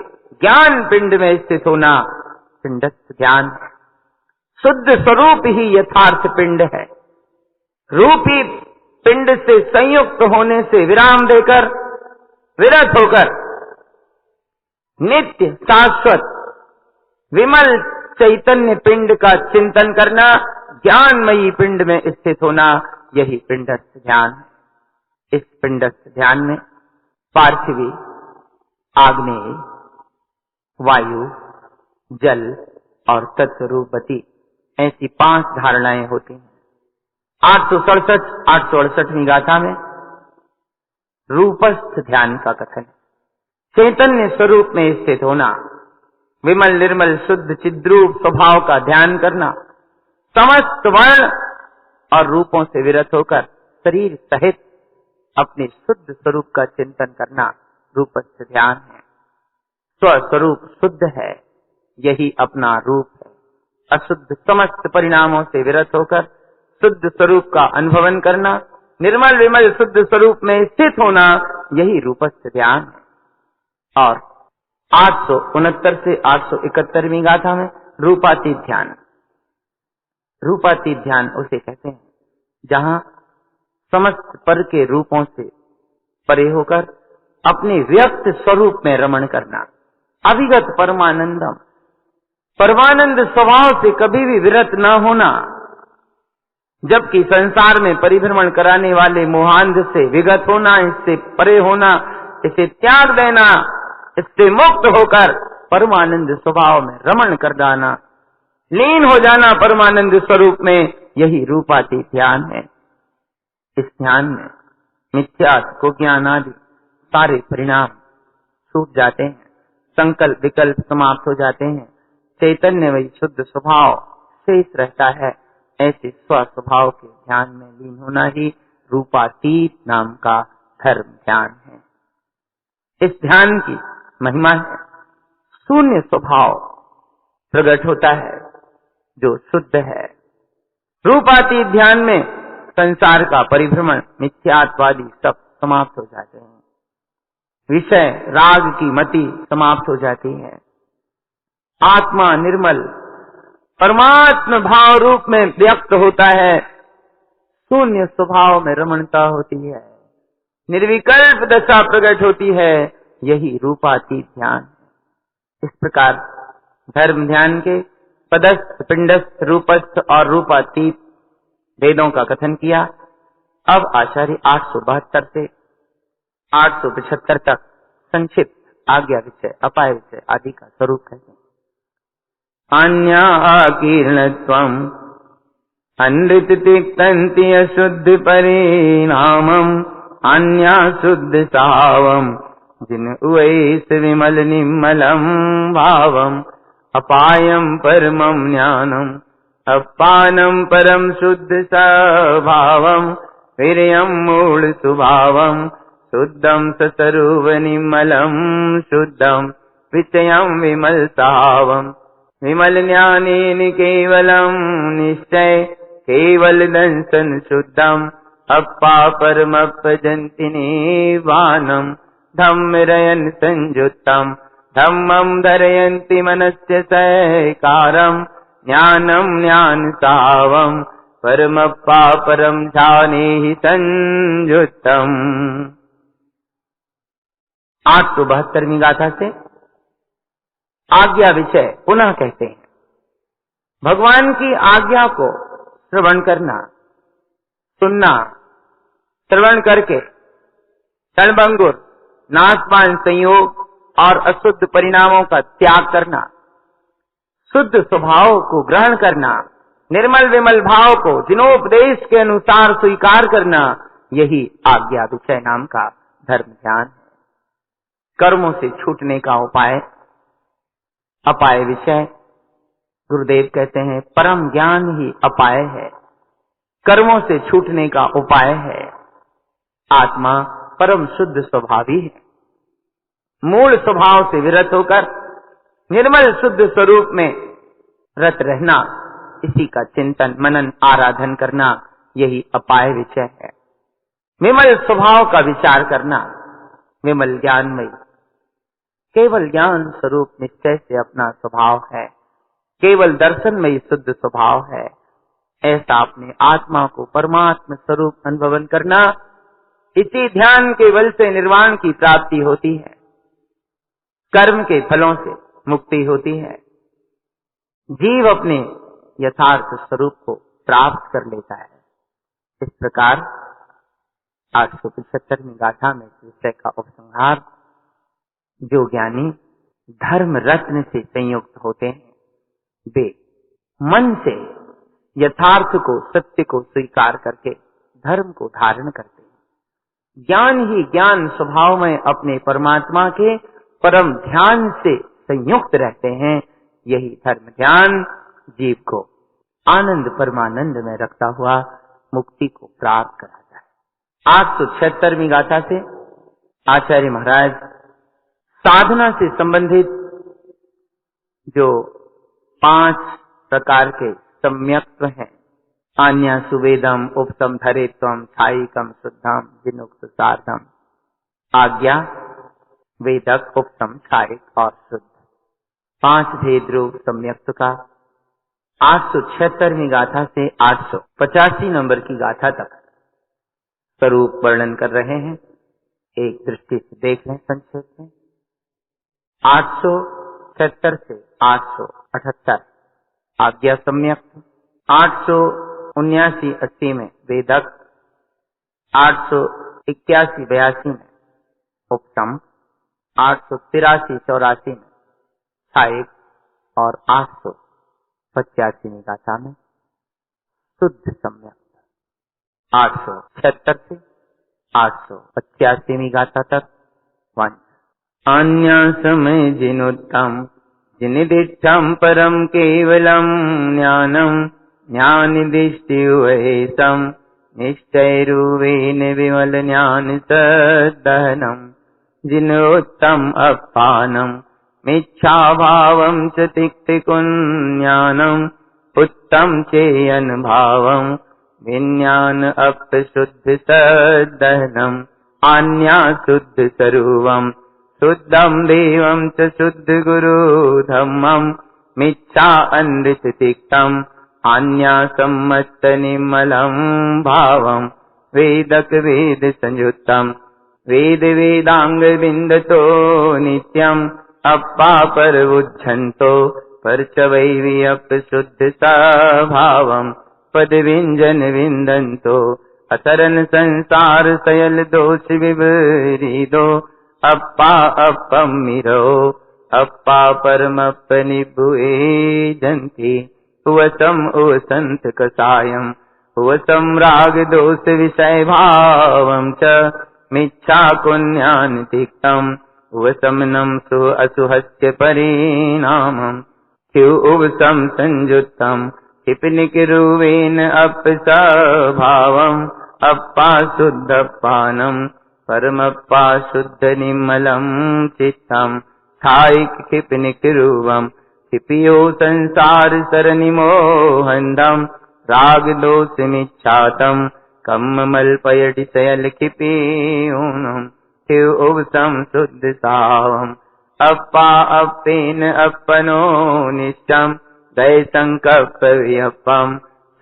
ज्ञान पिंड में स्थित होना पिंडस्थ ध्यान है। शुद्ध स्वरूप ही यथार्थ पिंड है। रूपी पिंड से संयुक्त होने से विराम देकर विरत होकर नित्य शाश्वत विमल चैतन्य पिंड का चिंतन करना, ज्ञानमयी पिंड में स्थित होना, यही पिंडस्थ ध्यान है। इस पिंडस्थ ध्यान में पार्थिवी, आग्नेय, वायु, जल और तत्वरूपति ऐसी 5 धारणाएं होती हैं। 867 868वीं गाथा में रूपस्थ ध्यान का कथन। चैतन्य स्वरूप में स्थित होना, विमल निर्मल शुद्ध चिद्रूप स्वभाव का ध्यान करना, समस्त वर्ण और रूपों से विरत होकर शरीर सहित अपने शुद्ध स्वरूप का चिंतन करना रूपस्थ ध्यान है। स्वस्वरूप शुद्ध है, यही अपना रूप है। अशुद्ध समस्त परिणामों से विरत होकर शुद्ध स्वरूप का अनुभवन करना, निर्मल विमल शुद्ध स्वरूप में स्थित होना, यही रूपस्थ ध्यान है। और 869 से 871वीं गाथा में रूपातीत ध्यान। रूपातीत ध्यान उसे कहते हैं जहां समस्त पर के रूपों से परे होकर अपने व्यक्त स्वरूप में रमण करना, अविगत परमानंदम, परमानंद स्वभाव से कभी भी विरत न होना, जबकि संसार में परिभ्रमण कराने वाले मोहांध से विगत होना, इससे परे होना, इसे त्याग देना, इससे मुक्त होकर परमानंद स्वभाव में रमण कर जाना, लीन हो जाना परमानंद स्वरूप में, यही रूपातीत ध्यान है। इस ध्यान में मिथ्यात्व को ज्ञान आदि सारे परिणाम छूट जाते हैं, संकल्प विकल्प समाप्त हो जाते हैं, चैतन्य वही शुद्ध स्वभाव शेष रहता है। ऐसे स्व स्वभाव के ध्यान में लीन होना ही रूपातीत नाम का धर्म ध्यान है। इस ध्यान की महिमा है, शून्य स्वभाव प्रकट होता है जो शुद्ध है। रूपातीत ध्यान में संसार का परिभ्रमण, मिथ्यात्वादी सब समाप्त हो जाते हैं। विषय राग की मति समाप्त हो जाती है। आत्मा निर्मल परमात्मा भाव रूप में व्यक्त होता है। शून्य स्वभाव में रमणता होती है, निर्विकल्प दशा प्रकट होती है। यही रूपातीत ध्यान है। इस प्रकार धर्म ध्यान के पदस्थ, पिंडस्थ, रूपस्थ और रूपातीत भेदों का कथन किया। अब आचार्य 872 से 875 तक संक्षिप्त आज्ञा विषय, अपाय विषय आदि का स्वरूप कहते हैं। अन्याकीर्णत्वम् अनृत तिक्तन्ति अशुद्ध परिणामम् अन्या शुद्ध सावम् जिन उवैस विमल निर्मलम् भावम् अपायम् परमम् ज्ञानम् अपानम् परम शुद्ध स्वभावम् वीर्यम् मूल स्वभावम् शुद्धम् ससर्व निर्मलम् शुद्धम् विचयम् विमल सावम् विमल ज्ञानेन केवलम् निश्चय केवल दंशन शुद्धम् अप्पा परमप्पजन्ति निर्वाणम् धम्मरयन् संयुक्तम् धम्मम् धरयन्ति मनस्य सैकारम् ज्ञानम् ज्ञान सावम् परमप्पा परम ध्यानेहि संयुक्तम्। 872वीं गाथा से आज्ञा विषय पुनः कहते हैं। भगवान की आज्ञा को श्रवण करना, सुनना, श्रवण करके क्षणभंगुर नाशवान संयोग और अशुद्ध परिणामों का त्याग करना, शुद्ध स्वभाव को ग्रहण करना, निर्मल विमल भाव को जिनोपदेश के अनुसार स्वीकार करना, यही आज्ञा विषय नाम का धर्म ध्यान है। कर्मों से छूटने का उपाय अपाय विषय। गुरुदेव कहते हैं परम ज्ञान ही अपाय है, कर्मों से छूटने का उपाय है। आत्मा परम शुद्ध स्वभावी है। मूल स्वभाव से विरत होकर निर्मल शुद्ध स्वरूप में रत रहना, इसी का चिंतन मनन आराधन करना, यही अपाय विषय है। विमल स्वभाव का विचार करना, विमल ज्ञानमय केवल ज्ञान स्वरूप निश्चय से अपना स्वभाव है, केवल दर्शनमय शुद्ध स्वभाव है। ऐसा अपने आत्मा को परमात्मा स्वरूप अनुभवन करना, इसी ध्यान के बल से निर्वाण की प्राप्ति होती है, कर्म के फलों से मुक्ति होती है। जीव अपने यथार्थ स्वरूप को प्राप्त कर लेता है। इस प्रकार 875वीं गाथा में विषय का उपसंहार, जो ज्ञानी धर्म रत्न से संयुक्त होते हैं, वे मन से यथार्थ को, सत्य को स्वीकार करके धर्म को धारण करते हैं। ज्ञान ही ज्ञान स्वभाव में अपने परमात्मा के परम ध्यान से संयुक्त रहते हैं। यही धर्म ध्यान जीव को आनंद परमानंद में रखता हुआ मुक्ति को प्राप्त कराता है। 876वीं गाथा से आचार्य महाराज साधना से संबंधित जो 5 प्रकार के सम्यक्त्व हैं, अन्य सुवेदम उपतम धरेत्वम छायिकम शुद्धम विनुक्त सार्धम, आज्ञा वेदक उपतम छायिक और शुद्ध, 5 भेद रूप सम्यक्त्व का 876वीं गाथा से 885 नंबर की गाथा तक स्वरूप वर्णन कर रहे हैं। एक दृष्टि से देख लें संक्षेप में। 876 से 878 आज्ञा सम्यक्त्व, 879-80 में वेदक, 881-82 में उपतम, 883-84 में छायिक और 885वीं गाथा में शुद्ध सम्यक्त्व। 876 से 885वीं गाथा तक वंश अन्य समय जिनोत्तम जिनिदिष्टं परम केवलम ज्ञानम ज्ञानिदिष्टियुहेसम निश्चयरूपेण विमल ज्ञान सद्दहनम जिनोत्तम अपानम मिच्छा भावम च तिक्तिकुञ्ज्ञानम उत्तम चेयन भावम विज्ञान अपशुद्ध सद्दहनम आन्या शुद्ध स्वरूपम शुद्धम देवम च शुद्ध गुरु धम्मम मिच्छा अनृत तिक्तम आन्या सम्मत निर्मलम भावम वेदक वेद संयुक्तम वेद वेदांग विन्दतो नित्यम अप्पा पर उज्झन्तो परचवै अपशुद्ध स्वभावम पद विंजन विन्दन्तो अतरन संसार सयल दोष विपरीतो अप्पा अपमिरो अप्पा परमपनिभुए जन्ति उवसम उवसंत कसायम उवसम राग दोष विषय भावम च मिच्छा कुन्यान तिक्तम उवसमनम सु असुहस्य परिणामम क्यु उवसम संयुक्तम टिपनिक रूपेण अपस्वभावम अप्पा शुद्ध पानम परमप्पा शुद्ध निर्मलम चित्तम स्थायिक क्षिपनिक रूपम क्षिपियो संसार सरनिमोहन्दम राग दोष मिच्छातम कम्मल पयटि सयल क्षिपियूनम उवसम शुद्ध सावम अप्पा अप्पेन अपनो निश्चम गय संकल्प वियप्पम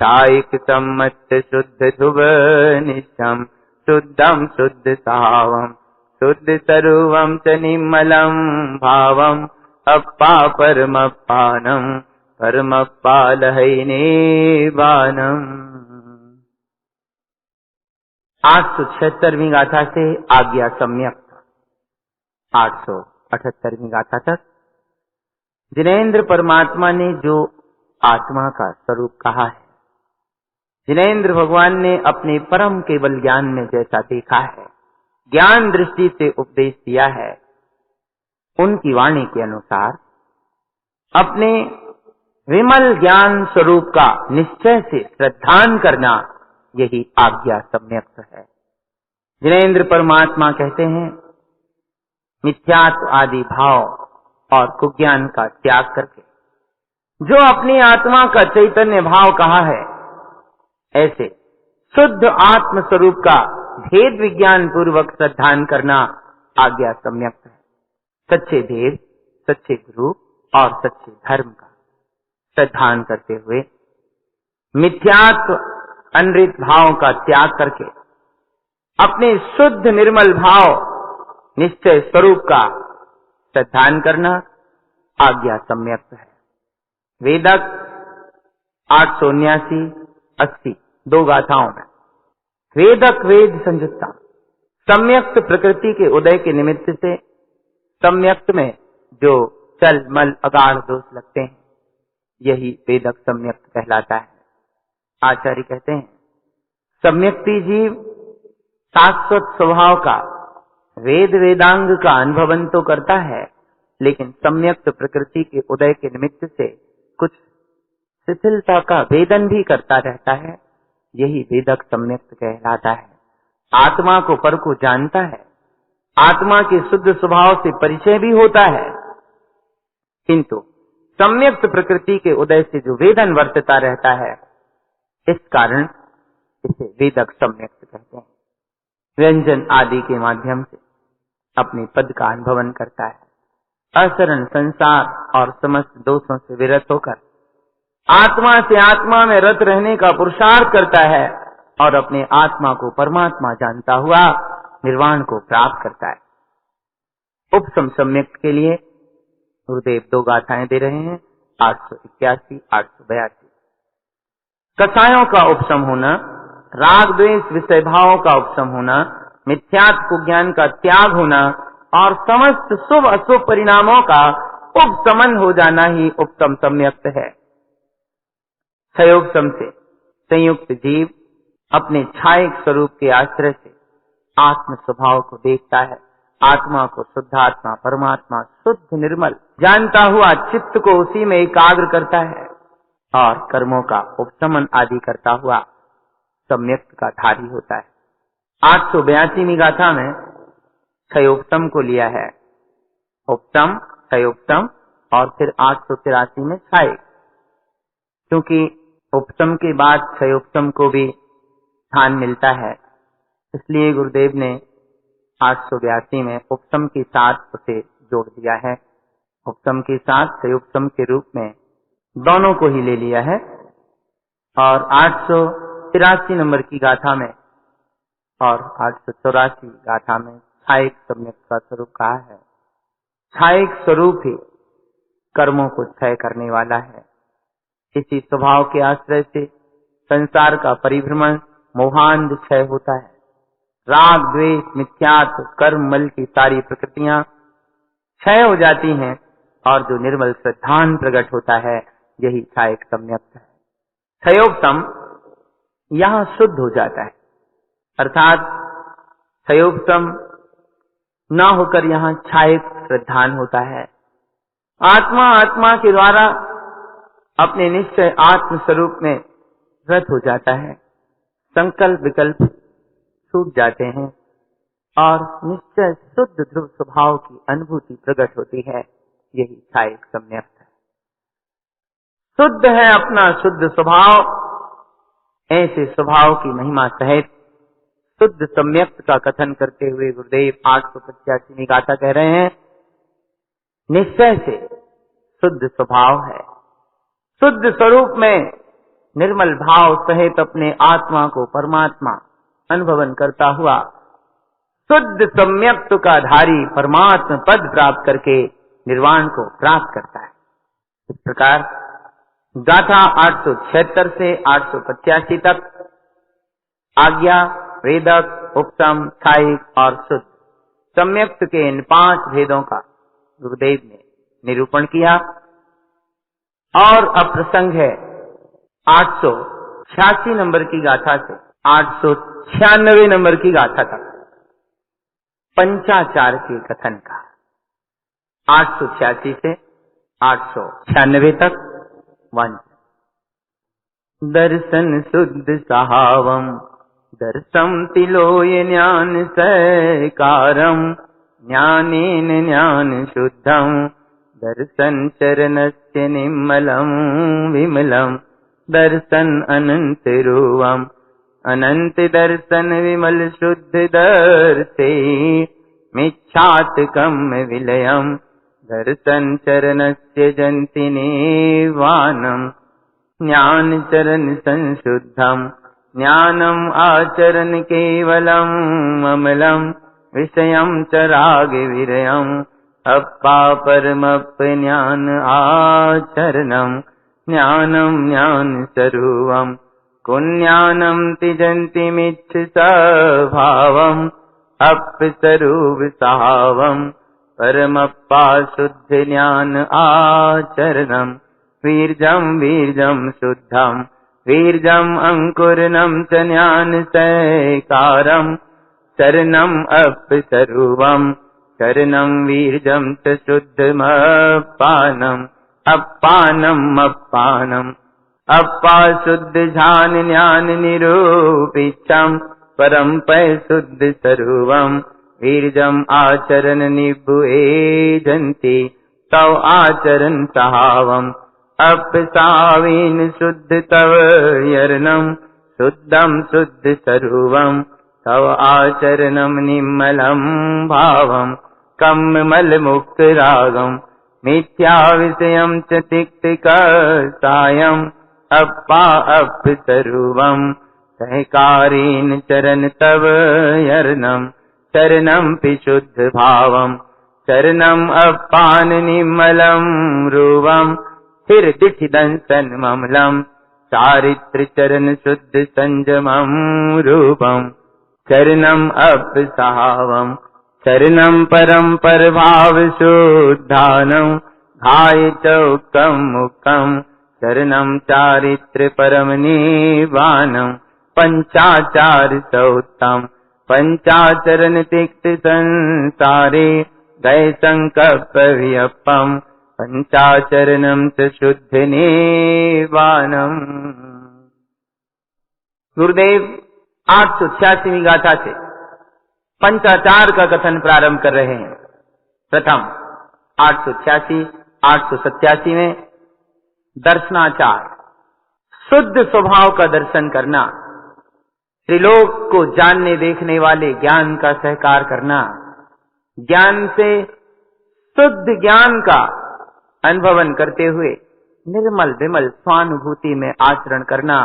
सायिक सम्मत शुद्ध ध्रुव निश्चम शुद्धम शुद्ध सावम शुद्ध सर्वम च निर्मलम भावम अप्पा परमपानम परमप्पा लहैने बानम। 876वीं गाथा से आज्ञा सम्यक 878वीं गाथा तक जिनेन्द्र परमात्मा ने जो आत्मा का स्वरूप कहा है, जिनेन्द्र भगवान ने अपने परम केवल ज्ञान में जैसा देखा है, ज्ञान दृष्टि से उपदेश दिया है, उनकी वाणी के अनुसार अपने विमल ज्ञान स्वरूप का निश्चय से श्रद्धान करना, यही आज्ञा सम्यक है। जिनेन्द्र परमात्मा कहते हैं, मिथ्यात्व आदि भाव और कुज्ञान का त्याग करके जो अपनी आत्मा का चैतन्य भाव कहा है, ऐसे शुद्ध आत्म स्वरूप का भेद विज्ञान पूर्वक श्रद्धान करना आज्ञा सम्यक है। सच्चे भेद, सच्चे गुरु और सच्चे धर्म का श्रद्धान करते हुए मिथ्यात्व अनृत भाव का त्याग करके अपने शुद्ध निर्मल भाव निश्चय स्वरूप का श्रद्धान करना आज्ञा सम्यक है। वेदक 879, 80 दो गाथाओं में वेदक वेद संयुक्ता, सम्यक्त प्रकृति के उदय के निमित्त से सम्यक्त में जो चल मल अगाढ़ दोष लगते हैं, यही वेदक सम्यक्त कहलाता है। आचार्य कहते हैं, सम्यक्ति जीव शाश्वत स्वभाव का वेद वेदांग का अनुभवन तो करता है, लेकिन सम्यक्त प्रकृति के उदय के निमित्त से कुछ शिथिलता का वेदन भी करता रहता है, यही वेदक सम्यक्त कहलाता है। आत्मा को पर को जानता है, आत्मा के शुद्ध स्वभाव से परिचय भी होता है, किंतु सम्यक्त प्रकृति के उदय से जो वेदन वर्तता रहता है, इस कारण इसे वेदक सम्यक्त कहते हैं। व्यंजन आदि के माध्यम से अपने पद का अनुभवन करता है, असरण संसार और समस्त दोषों से विरत होकर आत्मा से आत्मा में रत रहने का पुरुषार्थ करता है और अपने आत्मा को परमात्मा जानता हुआ निर्वाण को प्राप्त करता है। उपसम सम्यक्त के लिए गुरुदेव दो गाथाएं दे रहे हैं, 881, 882। कसायों का उपशम होना, राग द्वेष विषय भावों का उपशम होना, मिथ्यात्व ज्ञान का त्याग होना और समस्त शुभ अशुभ परिणामों का उपशमन हो जाना ही उपतम सम्यक्त है। संयोग सम से संयुक्त जीव अपने छायक स्वरूप के आश्रय से आत्म स्वभाव को देखता है, आत्मा को शुद्ध आत्मा, परमात्मा शुद्ध निर्मल जानता हुआ चित्त को उसी में एकाग्र करता है और कर्मों का उपशमन आदि करता हुआ सम्यक का धारी होता है। 882वीं गाथा में क्षयोपम को लिया है, उपतम, क्षयोपम, और फिर 883 में क्षय, क्योंकि उपतम के बाद क्षयोपम को भी स्थान मिलता है, इसलिए गुरुदेव ने 882 में उपतम के साथ उसे जोड़ दिया है। उपतम के साथ क्षयोपम के रूप में दोनों को ही ले लिया है। और 883 नंबर की गाथा में और 884 गाथा में छायक सम्यक का स्वरूप कहा है। छायक स्वरूप ही कर्मों को क्षय करने वाला है। इसी स्वभाव के आश्रय से संसार का परिभ्रमण मोहांध क्षय होता है। राग, द्वेष, मिथ्यात्व, कर्म, मल की सारी प्रकृतियां क्षय हो जाती हैं और जो निर्मल श्रद्धान प्रकट होता है यही छायक सम्यक है। क्षयोपम यहाँ शुद्ध हो जाता है, अर्थात क्षयोपम न होकर यहाँ छायक श्रद्धान होता है। आत्मा आत्मा के द्वारा अपने निश्चय आत्म स्वरूप में रत हो जाता है। संकल्प विकल्प छूट जाते हैं और निश्चय शुद्ध ध्रुव स्वभाव की अनुभूति प्रकट होती है। यही छायक सम्यक है। शुद्ध है अपना शुद्ध स्वभाव, ऐसे स्वभाव की महिमा सहित शुद्ध सम्यक का कथन करते हुए गुरुदेव 885वीं गाथा कह रहे हैं, निश्चय से शुद्ध स्वभाव है। शुद्ध स्वरूप में निर्मल भाव सहित अपने आत्मा को परमात्मा अनुभवन करता हुआ शुद्ध सम्यक्त्व का धारी परमात्मा पद प्राप्त करके निर्वाण को प्राप्त करता है। इस प्रकार गाथा 876 से 885 तक आज्ञा, वेदक, उपतम, छायक और शुद्ध सम्यक्त्व के इन 5 भेदों का गुरुदेव ने निरूपण किया। और अब प्रसंग है 886 नंबर की गाथा से 896 नंबर की गाथा तक पंचाचार के कथन का। 886 से 896 तक वंश। दर्शन शुद्ध सहावम दर्शम तिलोय ज्ञान सकारम ज्ञानेन ज्ञान शुद्धम दर्शन चरणस्य निर्मलम विमलम दर्शन अनंत रूपम अनंत दर्शन विमल शुद्ध दर्शे मिच्छातकम विलयम दर्शन चरणस्य जंति निर्वाणम ज्ञान चरण संशुद्धम ज्ञानम आचरण केवलम अमलम विषयम च राग विरयम अप्पा परमप ज्ञान आचरणम ज्ञानम ज्ञान स्वरूपम कुज्ञानम तिजन्ति मिच्छ स्वभावम अपस्वरूप सहावम परमप्पा शुद्ध ज्ञान आचरणम वीर्जम वीर्जम शुद्धम वीर्जम अंकुरनम च ज्ञान सकारम शरणम अपस्वरूपम शरणम वीर्जम च शुद्धमपानम अपानम अपानम अपा शुद्ध ध्यान ज्ञान निरूपितम परम पय शुद्ध स्वरूपम वीर्जम आचरण निभुए जंति तव आचरण सहावम अपसावीन शुद्ध तव यर्णम शुद्धम शुद्ध स्वरूपम तव आचरणम निर्मलम भावम कम्मल मुक्त रागम मिथ्या विषयम च तिक्तिकसायम अप्पा अपस्वरूपम सहकारीन चरण तव यर्णम चरणम शुद्ध भावम चरणम अपान निर्मलम रूपम स्थिर दिठि दंसन ममलम चारित्र चरण शुद्ध संजमम रूपम चरणम अपसहावम चरणम परम परभाव शुद्धानम घाय चौकम मुक्तम चरणम चारित्र परम निवानम पंचाचार सौतम पंचाचरण तिक्त संसारे गए संकल्प वियपम पंचाचरणम च शुद्ध निर्वाणम। गुरुदेव 886वीं गाथा से पंचाचार का कथन प्रारंभ कर रहे हैं। प्रथम 886, 887 में दर्शनाचार, शुद्ध स्वभाव का दर्शन करना, त्रिलोक को जानने देखने वाले ज्ञान का सहकार करना, ज्ञान से शुद्ध ज्ञान का अनुभवन करते हुए निर्मल विमल स्वानुभूति में आचरण करना,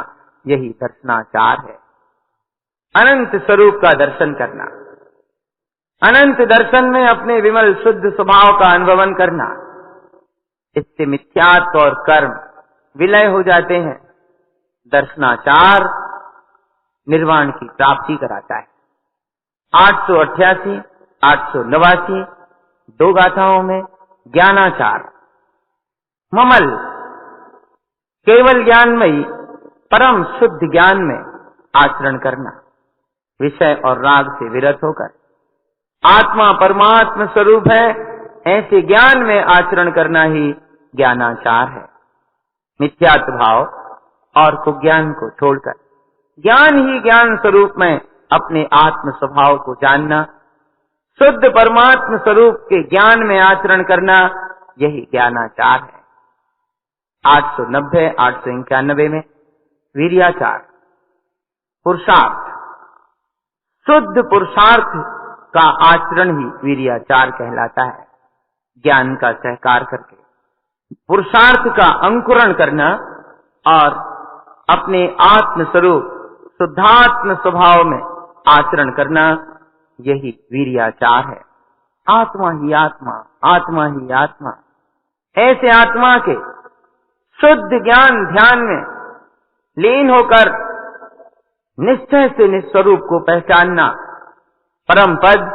यही दर्शनाचार है। अनंत स्वरूप का दर्शन करना, अनंत दर्शन में अपने विमल शुद्ध स्वभाव का अनुभवन करना, इससे मिथ्यात्व और कर्म विलय हो जाते हैं। दर्शनाचार निर्वाण की प्राप्ति कराता है। 888, 889 दो गाथाओं में ज्ञानाचार, ममल केवल ज्ञानमयी परम शुद्ध ज्ञान में आचरण करना, विषय और राग से विरत होकर आत्मा परमात्मा स्वरूप है ऐसे ज्ञान में आचरण करना ही ज्ञानाचार है। मिथ्यात्व भाव और कुज्ञान को छोड़कर ज्ञान ही ज्ञान स्वरूप में अपने आत्म स्वभाव को जानना, शुद्ध परमात्मा स्वरूप के ज्ञान में आचरण करना, यही ज्ञानाचार है। 890, 891 में वीर्याचार, पुरुषार्थ, शुद्ध पुरुषार्थ का आचरण ही वीर्याचार कहलाता है। ज्ञान का सहकार करके पुरुषार्थ का अंकुरण करना और अपने आत्म स्वरूप शुद्धात्म स्वभाव में आचरण करना, यही वीर्याचार है। आत्मा ही आत्मा, आत्मा ही आत्मा, ऐसे आत्मा के शुद्ध ज्ञान ध्यान में लीन होकर निश्चय से निस्वरूप को पहचानना, परम पद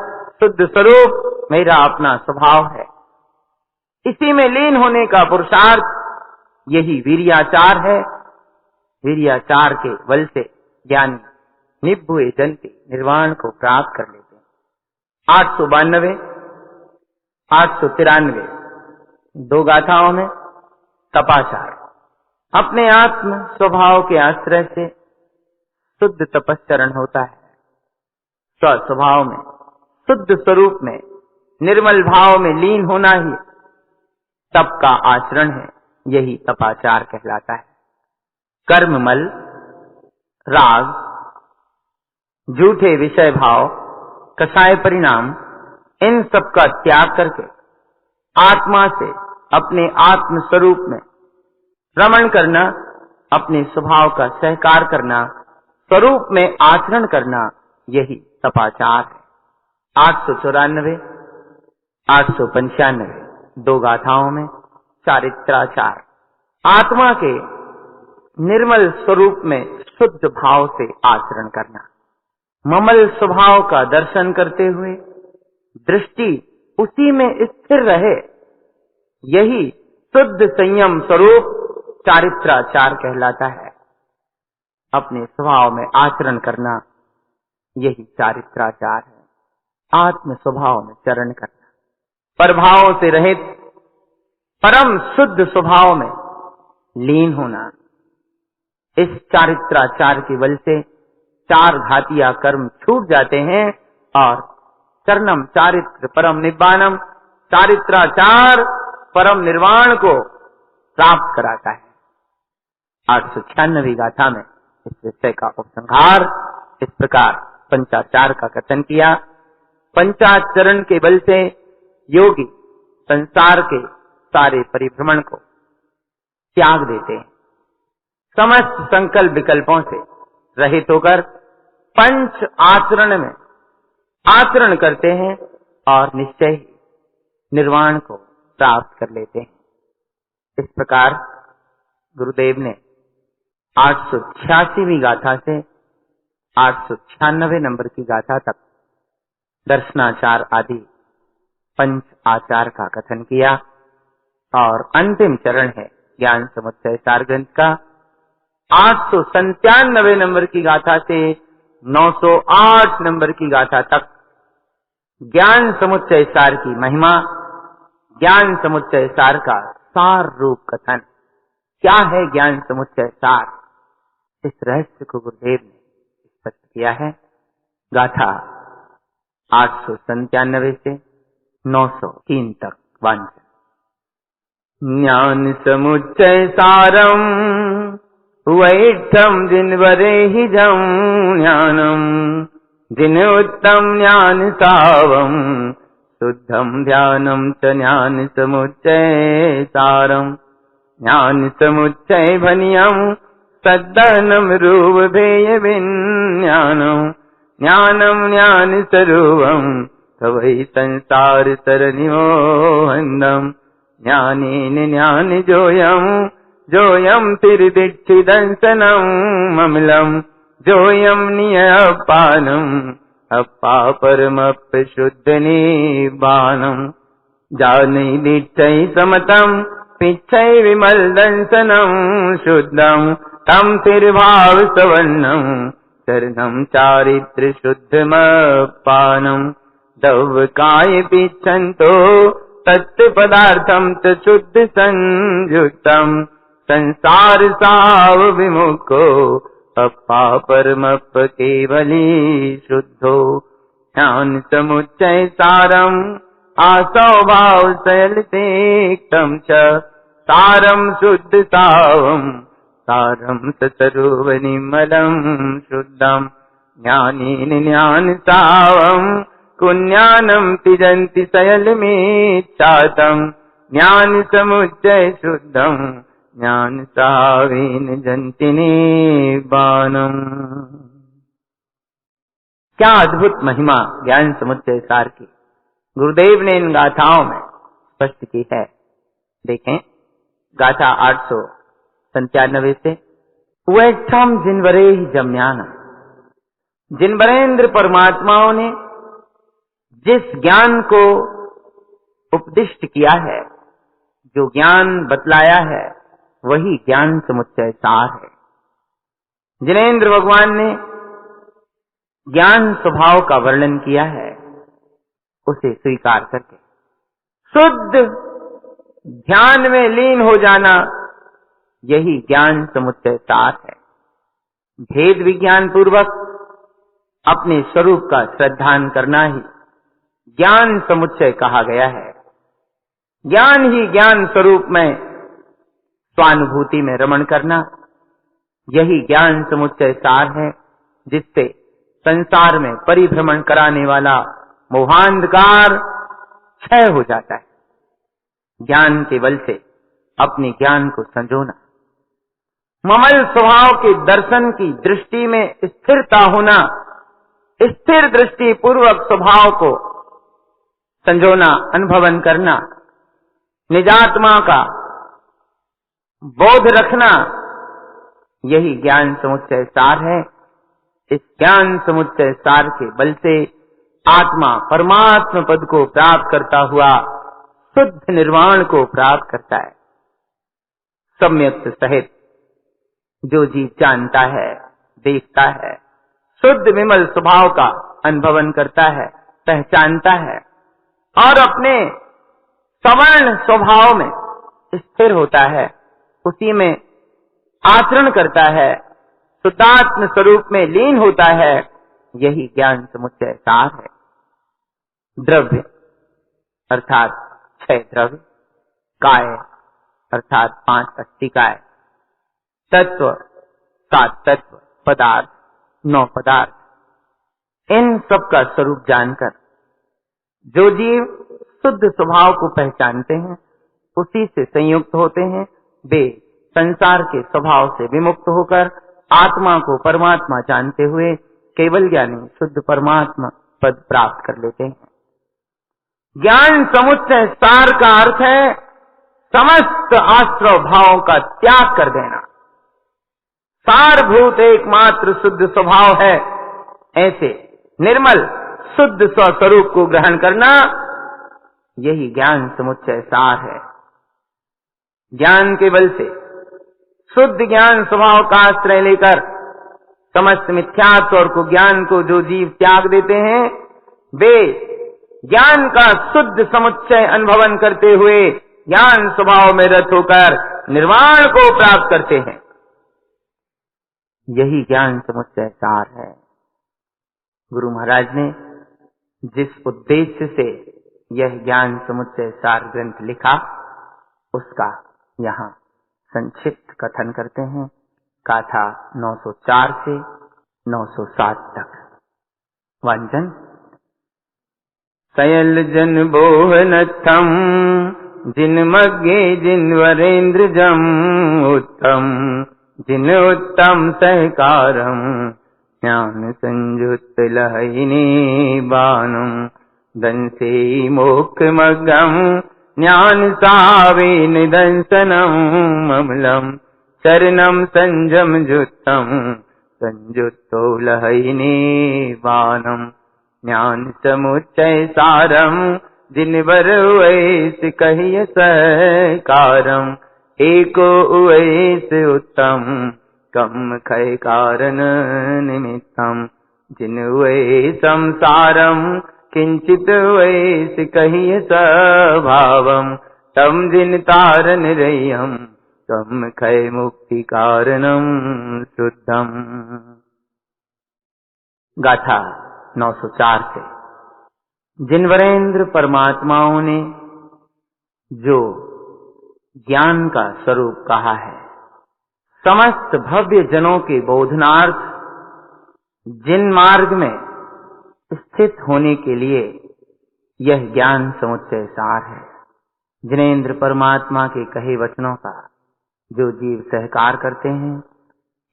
शुद्ध स्वरूप मेरा अपना स्वभाव है, इसी में लीन होने का पुरुषार्थ यही वीर्याचार है। वीर्याचार के बल से ज्ञानी निभुए जलते निर्वाण को प्राप्त कर लेते हैं। 892, 893 दो गाथाओं में तपाचार, अपने आत्म स्वभाव के आश्रय से शुद्ध तपस्चरण होता है। स्व स्वभाव में शुद्ध स्वरूप में निर्मल भाव में लीन होना ही तप का आचरण है, यही तपाचार कहलाता है। कर्ममल, राग, झूठे विषय भाव, कसाय परिणाम, इन सब का त्याग करके आत्मा से अपने आत्म स्वरूप में रमण करना, अपने स्वभाव का सहकार करना, स्वरूप में आचरण करना, यही तपाचार है। 894, 895 दो गाथाओं में चारित्राचार, आत्मा के निर्मल स्वरूप में शुद्ध भाव से आचरण करना, ममल स्वभाव का दर्शन करते हुए दृष्टि उसी में स्थिर रहे, यही शुद्ध संयम स्वरूप चारित्राचार कहलाता है। अपने स्वभाव में आचरण करना, यही चारित्राचार है। आत्म स्वभाव में चरण करना, परभावों से रहित परम शुद्ध स्वभाव में लीन होना, इस चारित्राचार के बल से चार घातिया कर्म छूट जाते हैं और चरणम चारित्र परम निब्बानम, चारित्राचार परम निर्वाण को प्राप्त कराता है। 896वीं गाथा में इस विषय का उपसंहार इस प्रकार पंचाचार का कथन किया। पंचाचरण के बल से योगी संसार के सारे परिभ्रमण को त्याग देते हैं, समस्त संकल्प विकल्पों से रहित होकर पंच आचरण में आचरण करते हैं और निश्चय ही निर्वाण को प्राप्त कर लेते हैं। इस प्रकार गुरुदेव ने 886वीं गाथा से 896 नंबर की गाथा तक दर्शनाचार आदि पंच आचार का कथन किया और अंतिम चरण है ज्ञान समुच्चय सार ग्रंथ का 897 नंबर की गाथा से 908 नंबर की गाथा तक ज्ञान समुच्चय सार की महिमा, ज्ञान समुच्चय सार का सार रूप कथन। क्या है ज्ञान समुच्चय सार? इस रहस्य को गुरुदेव ने स्पष्ट किया है। गाथा 897 से 903 तक वांछन। ज्ञान समुच्चय सारम वैठम जिनवरे ही जम ज्ञानम जिन उत्तम ज्ञान सावम शुद्धम ध्यानम च ज्ञान समुच्चय सारम। ज्ञान समुच्चय भनियम सद्दहनम रूप भेय विज्ञानम ज्ञानम ज्ञान स्वरूपम तवै संसार तरनिमोहनम। ज्ञानेन ज्ञान जोयम तिर्दिक्षि दंसनम अमलम जोयम नियपानम अपा परमप शुद्ध निबानम। जाने निश्चय समतम पिच्छय विमल दंसनम शुद्धम तम तिर्भाव सवर्णम चरणम चारित्र शुद्धमपानम। दव काय पिच्छन्तो तत्व पदार्थम च शुद्ध संयुक्तम संसार साव विमुखो अपा परमप केवली शुद्धो। ज्ञान समुच्चय सारम आसौ भाव सयलतेक्तम च सारम शुद्ध सावम सारम ससर्व निर्मलम शुद्धम। ज्ञानेन ज्ञान सावम कुज्ञानम तिजन्ति सयलमेच्छातम। ज्ञान समुच्चय शुद्धम ज्ञान सावेन जन्ति निबानम। क्या अद्भुत महिमा ज्ञान समुच्चय सार की गुरुदेव ने इन गाथाओं में स्पष्ट की है। देखें गाथा 897 से वैठम जिनवरे ही जम्यान। जिनवरेंद्र परमात्माओं ने जिस ज्ञान को उपदिष्ट किया है, जो ज्ञान बतलाया है, वही ज्ञान समुच्चय सार है। जिनेन्द्र भगवान ने ज्ञान स्वभाव का वर्णन किया है, उसे स्वीकार करके शुद्ध ध्यान में लीन हो जाना, यही ज्ञान समुच्चय सार है। भेद विज्ञान पूर्वक अपने स्वरूप का श्रद्धान करना ही ज्ञान समुच्चय कहा गया है। ज्ञान ही ज्ञान स्वरूप में स्वानुभूति में रमण करना, यही ज्ञान समुच्चय सार है, जिससे संसार में परिभ्रमण कराने वाला मोहांधकार क्षय हो जाता है। ज्ञान के बल से अपने ज्ञान को संजोना, ममल स्वभाव के दर्शन की दृष्टि में स्थिरता होना, स्थिर दृष्टि पूर्वक स्वभाव को संजोना, अनुभवन करना, निजात्मा का बोध रखना, यही ज्ञान समुच्चय सार है। इस ज्ञान समुच्चय सार के बल से आत्मा परमात्मा पद को प्राप्त करता हुआ शुद्ध निर्वाण को प्राप्त करता है। सम्यक सहित जो जीव जानता है, देखता है, शुद्ध विमल स्वभाव का अनुभवन करता है, पहचानता है और अपने सवर्ण स्वभाव में स्थिर होता है, उसी में आचरण करता है, शुद्धात्म स्वरूप में लीन होता है, यही ज्ञान समुच्चय सार है। द्रव्य अर्थात 6 द्रव्य, काय अर्थात 5 अस्थिकाय, तत्व 7 तत्व, पदार्थ 9 पदार्थ, इन सब का स्वरूप जानकर जो जीव शुद्ध स्वभाव को पहचानते हैं, उसी से संयुक्त होते हैं, वे संसार के स्वभाव से विमुक्त होकर आत्मा को परमात्मा जानते हुए केवल ज्ञानी शुद्ध परमात्मा पद प्राप्त कर लेते हैं। ज्ञान समुच्चय सार का अर्थ है समस्त आश्रव भावों का त्याग कर देना। सारभूत एकमात्र शुद्ध स्वभाव है, ऐसे निर्मल शुद्ध स्वस्वरूप को ग्रहण करना, यही ज्ञान समुच्चय सार है। ज्ञान के बल से शुद्ध ज्ञान स्वभाव का आश्रय लेकर समस्त मिथ्यात्व और कुज्ञान को जो जीव त्याग देते हैं, वे ज्ञान का शुद्ध समुच्चय अनुभवन करते हुए ज्ञान स्वभाव में रत होकर निर्वाण को प्राप्त करते हैं। यही ज्ञान समुच्चय सार है। गुरु महाराज ने जिस उद्देश्य से यह ज्ञान समुच्चय सार ग्रंथ लिखा, उसका यहाँ संक्षिप्त कथन करते हैं। गाथा 904 से 907 तक। वांचन। सयल जन बोहनथम जिन मग्गे जिन वरेंद्र जम उत्तम जिन उत्तम सहकारम ज्ञान संयुक्त लहैने बानम दंसे मोक्ष मग्गम ज्ञान सावे निदंसनम ममलम शरणम संजम जुत्तम संयुक्तो लहैने बानम ज्ञान समुच्चय सारम जिन बर वैस कहिय सहकारम एको उवैस उत्तम कम खय कारण निमित्तम जिन वै संसारम किंचित वैस कहिय स्वभावम तम जिन तारन रह्यम तम खय मुक्ति कारणम शुद्धम। गाथा 904 से। जिन वरेंद्र परमात्माओं ने जो ज्ञान का स्वरूप कहा है, समस्त भव्य जनों के बोधनार्थ जिन मार्ग में स्थित होने के लिए यह ज्ञान समुच्चय सार है, जिनेन्द्र परमात्मा के कहे वचनों का जो जीव सहकार करते हैं,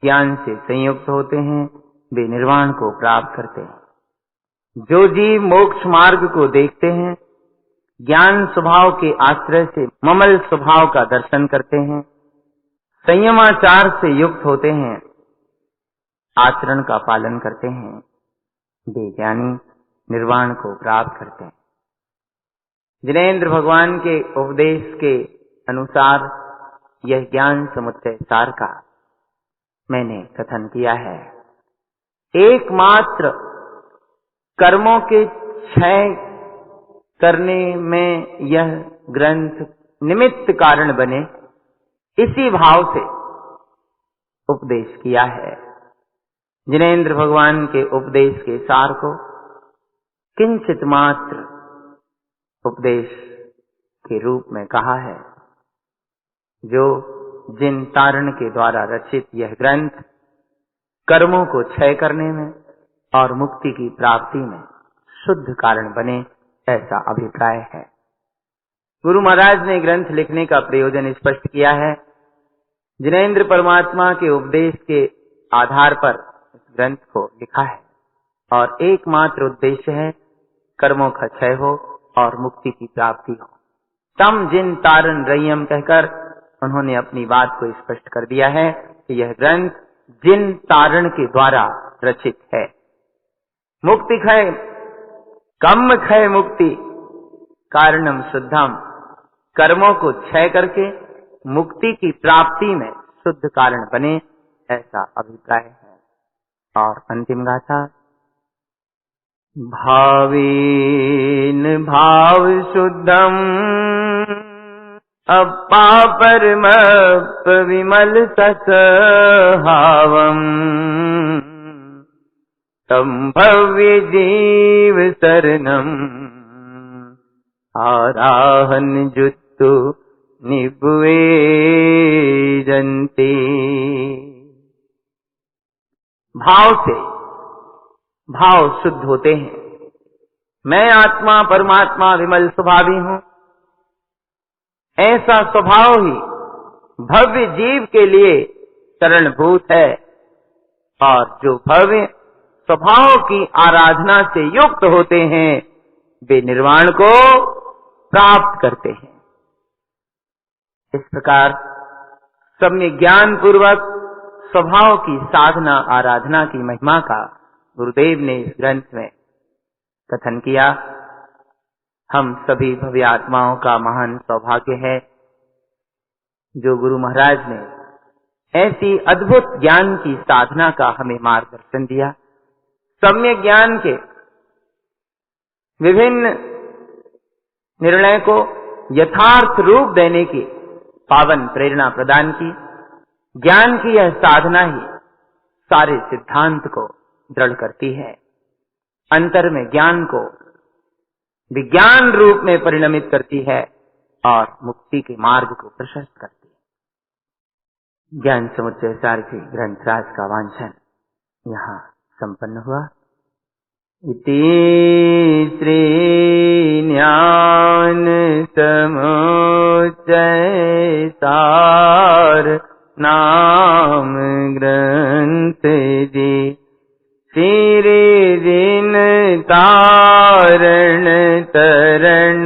ज्ञान से संयुक्त होते हैं, वे निर्वाण को प्राप्त करते हैं। जो जीव मोक्ष मार्ग को देखते हैं, ज्ञान स्वभाव के आश्रय से ममल स्वभाव का दर्शन करते हैं, संयमाचार से युक्त होते हैं, आचरण का पालन करते हैं, वे ज्ञानी निर्वाण को प्राप्त करते हैं। जिनेन्द्र भगवान के उपदेश के अनुसार यह ज्ञान समुच्चय सार का मैंने कथन किया है। एकमात्र कर्मों के क्षय करने में यह ग्रंथ निमित्त कारण बने, इसी भाव से उपदेश किया है। जिनेन्द्र भगवान के उपदेश के सार को किंचित मात्र उपदेश के रूप में कहा है। जो जिन तारण के द्वारा रचित यह ग्रंथ कर्मों को क्षय करने में और मुक्ति की प्राप्ति में शुद्ध कारण बने, ऐसा अभिप्राय है। गुरु महाराज ने ग्रंथ लिखने का प्रयोजन स्पष्ट किया है। जिनेन्द्र परमात्मा के उपदेश के आधार पर इस ग्रंथ को लिखा है और एकमात्र उद्देश्य है कर्मों का क्षय हो और मुक्ति की प्राप्ति हो। तम जिन तारण रय्यम कहकर उन्होंने अपनी बात को स्पष्ट कर दिया है कि यह ग्रंथ जिन तारण के द्वारा रचित है। मुक्ति क्षय कम क्षय मुक्ति कारणम शुद्धम, कर्मों को क्षय करके मुक्ति की प्राप्ति में शुद्ध कारण बने, ऐसा अभिप्राय है। और अंतिम गाथा। भावेन भाव शुद्धम अपापरमप विमल ससहावम तम भव्य जीव शरणम आराहन जुत्तु निभुवे जंते। भाव से भाव शुद्ध होते हैं। मैं आत्मा परमात्मा विमल स्वभावी हूं, ऐसा स्वभाव ही भव्य जीव के लिए शरणभूत है। और जो भव्य स्वभाव की आराधना से युक्त होते हैं, वे निर्वाण को प्राप्त करते हैं। इस प्रकार सम्यक ज्ञान पूर्वक स्वभाव की साधना आराधना की महिमा का गुरुदेव ने इस ग्रंथ में कथन किया। हम सभी भव्य आत्माओं का महान सौभाग्य है जो गुरु महाराज ने ऐसी अद्भुत ज्ञान की साधना का हमें मार्गदर्शन दिया। सम्यक ज्ञान के विभिन्न निर्णय को यथार्थ रूप देने की पावन प्रेरणा प्रदान की। ज्ञान की यह साधना ही सारे सिद्धांत को दृढ़ करती है, अंतर में ज्ञान को विज्ञान रूप में परिणमित करती है और मुक्ति के मार्ग को प्रशस्त करती है। ज्ञान समुच्चय सारथी ग्रंथराज का वांछन यहाँ संपन्न हुआ। इति श्री ज्ञान समुच्चय सार नाम ग्रंथ जी श्री दिन तारण तरण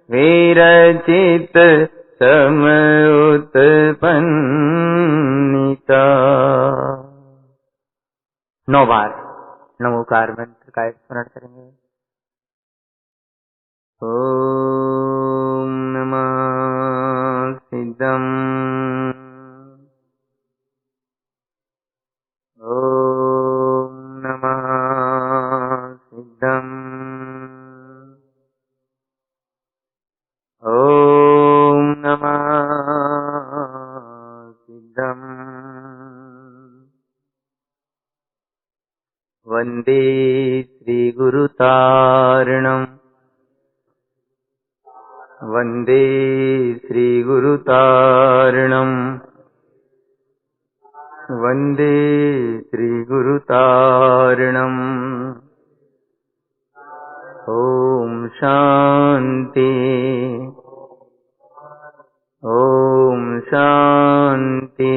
विरचित समय उत्पन्निता। 9 बार नमोकार मंत्र का स्मरण करेंगे। ओम नमः सिद्धम, ओम नमः सिद्धम, ओम नमः सिद्धम। वंदे श्री गुरुतारणम, वंदे श्री गुरुतारणम, वंदे श्री गुरुतारणम। ओम शांति, ओम शांति।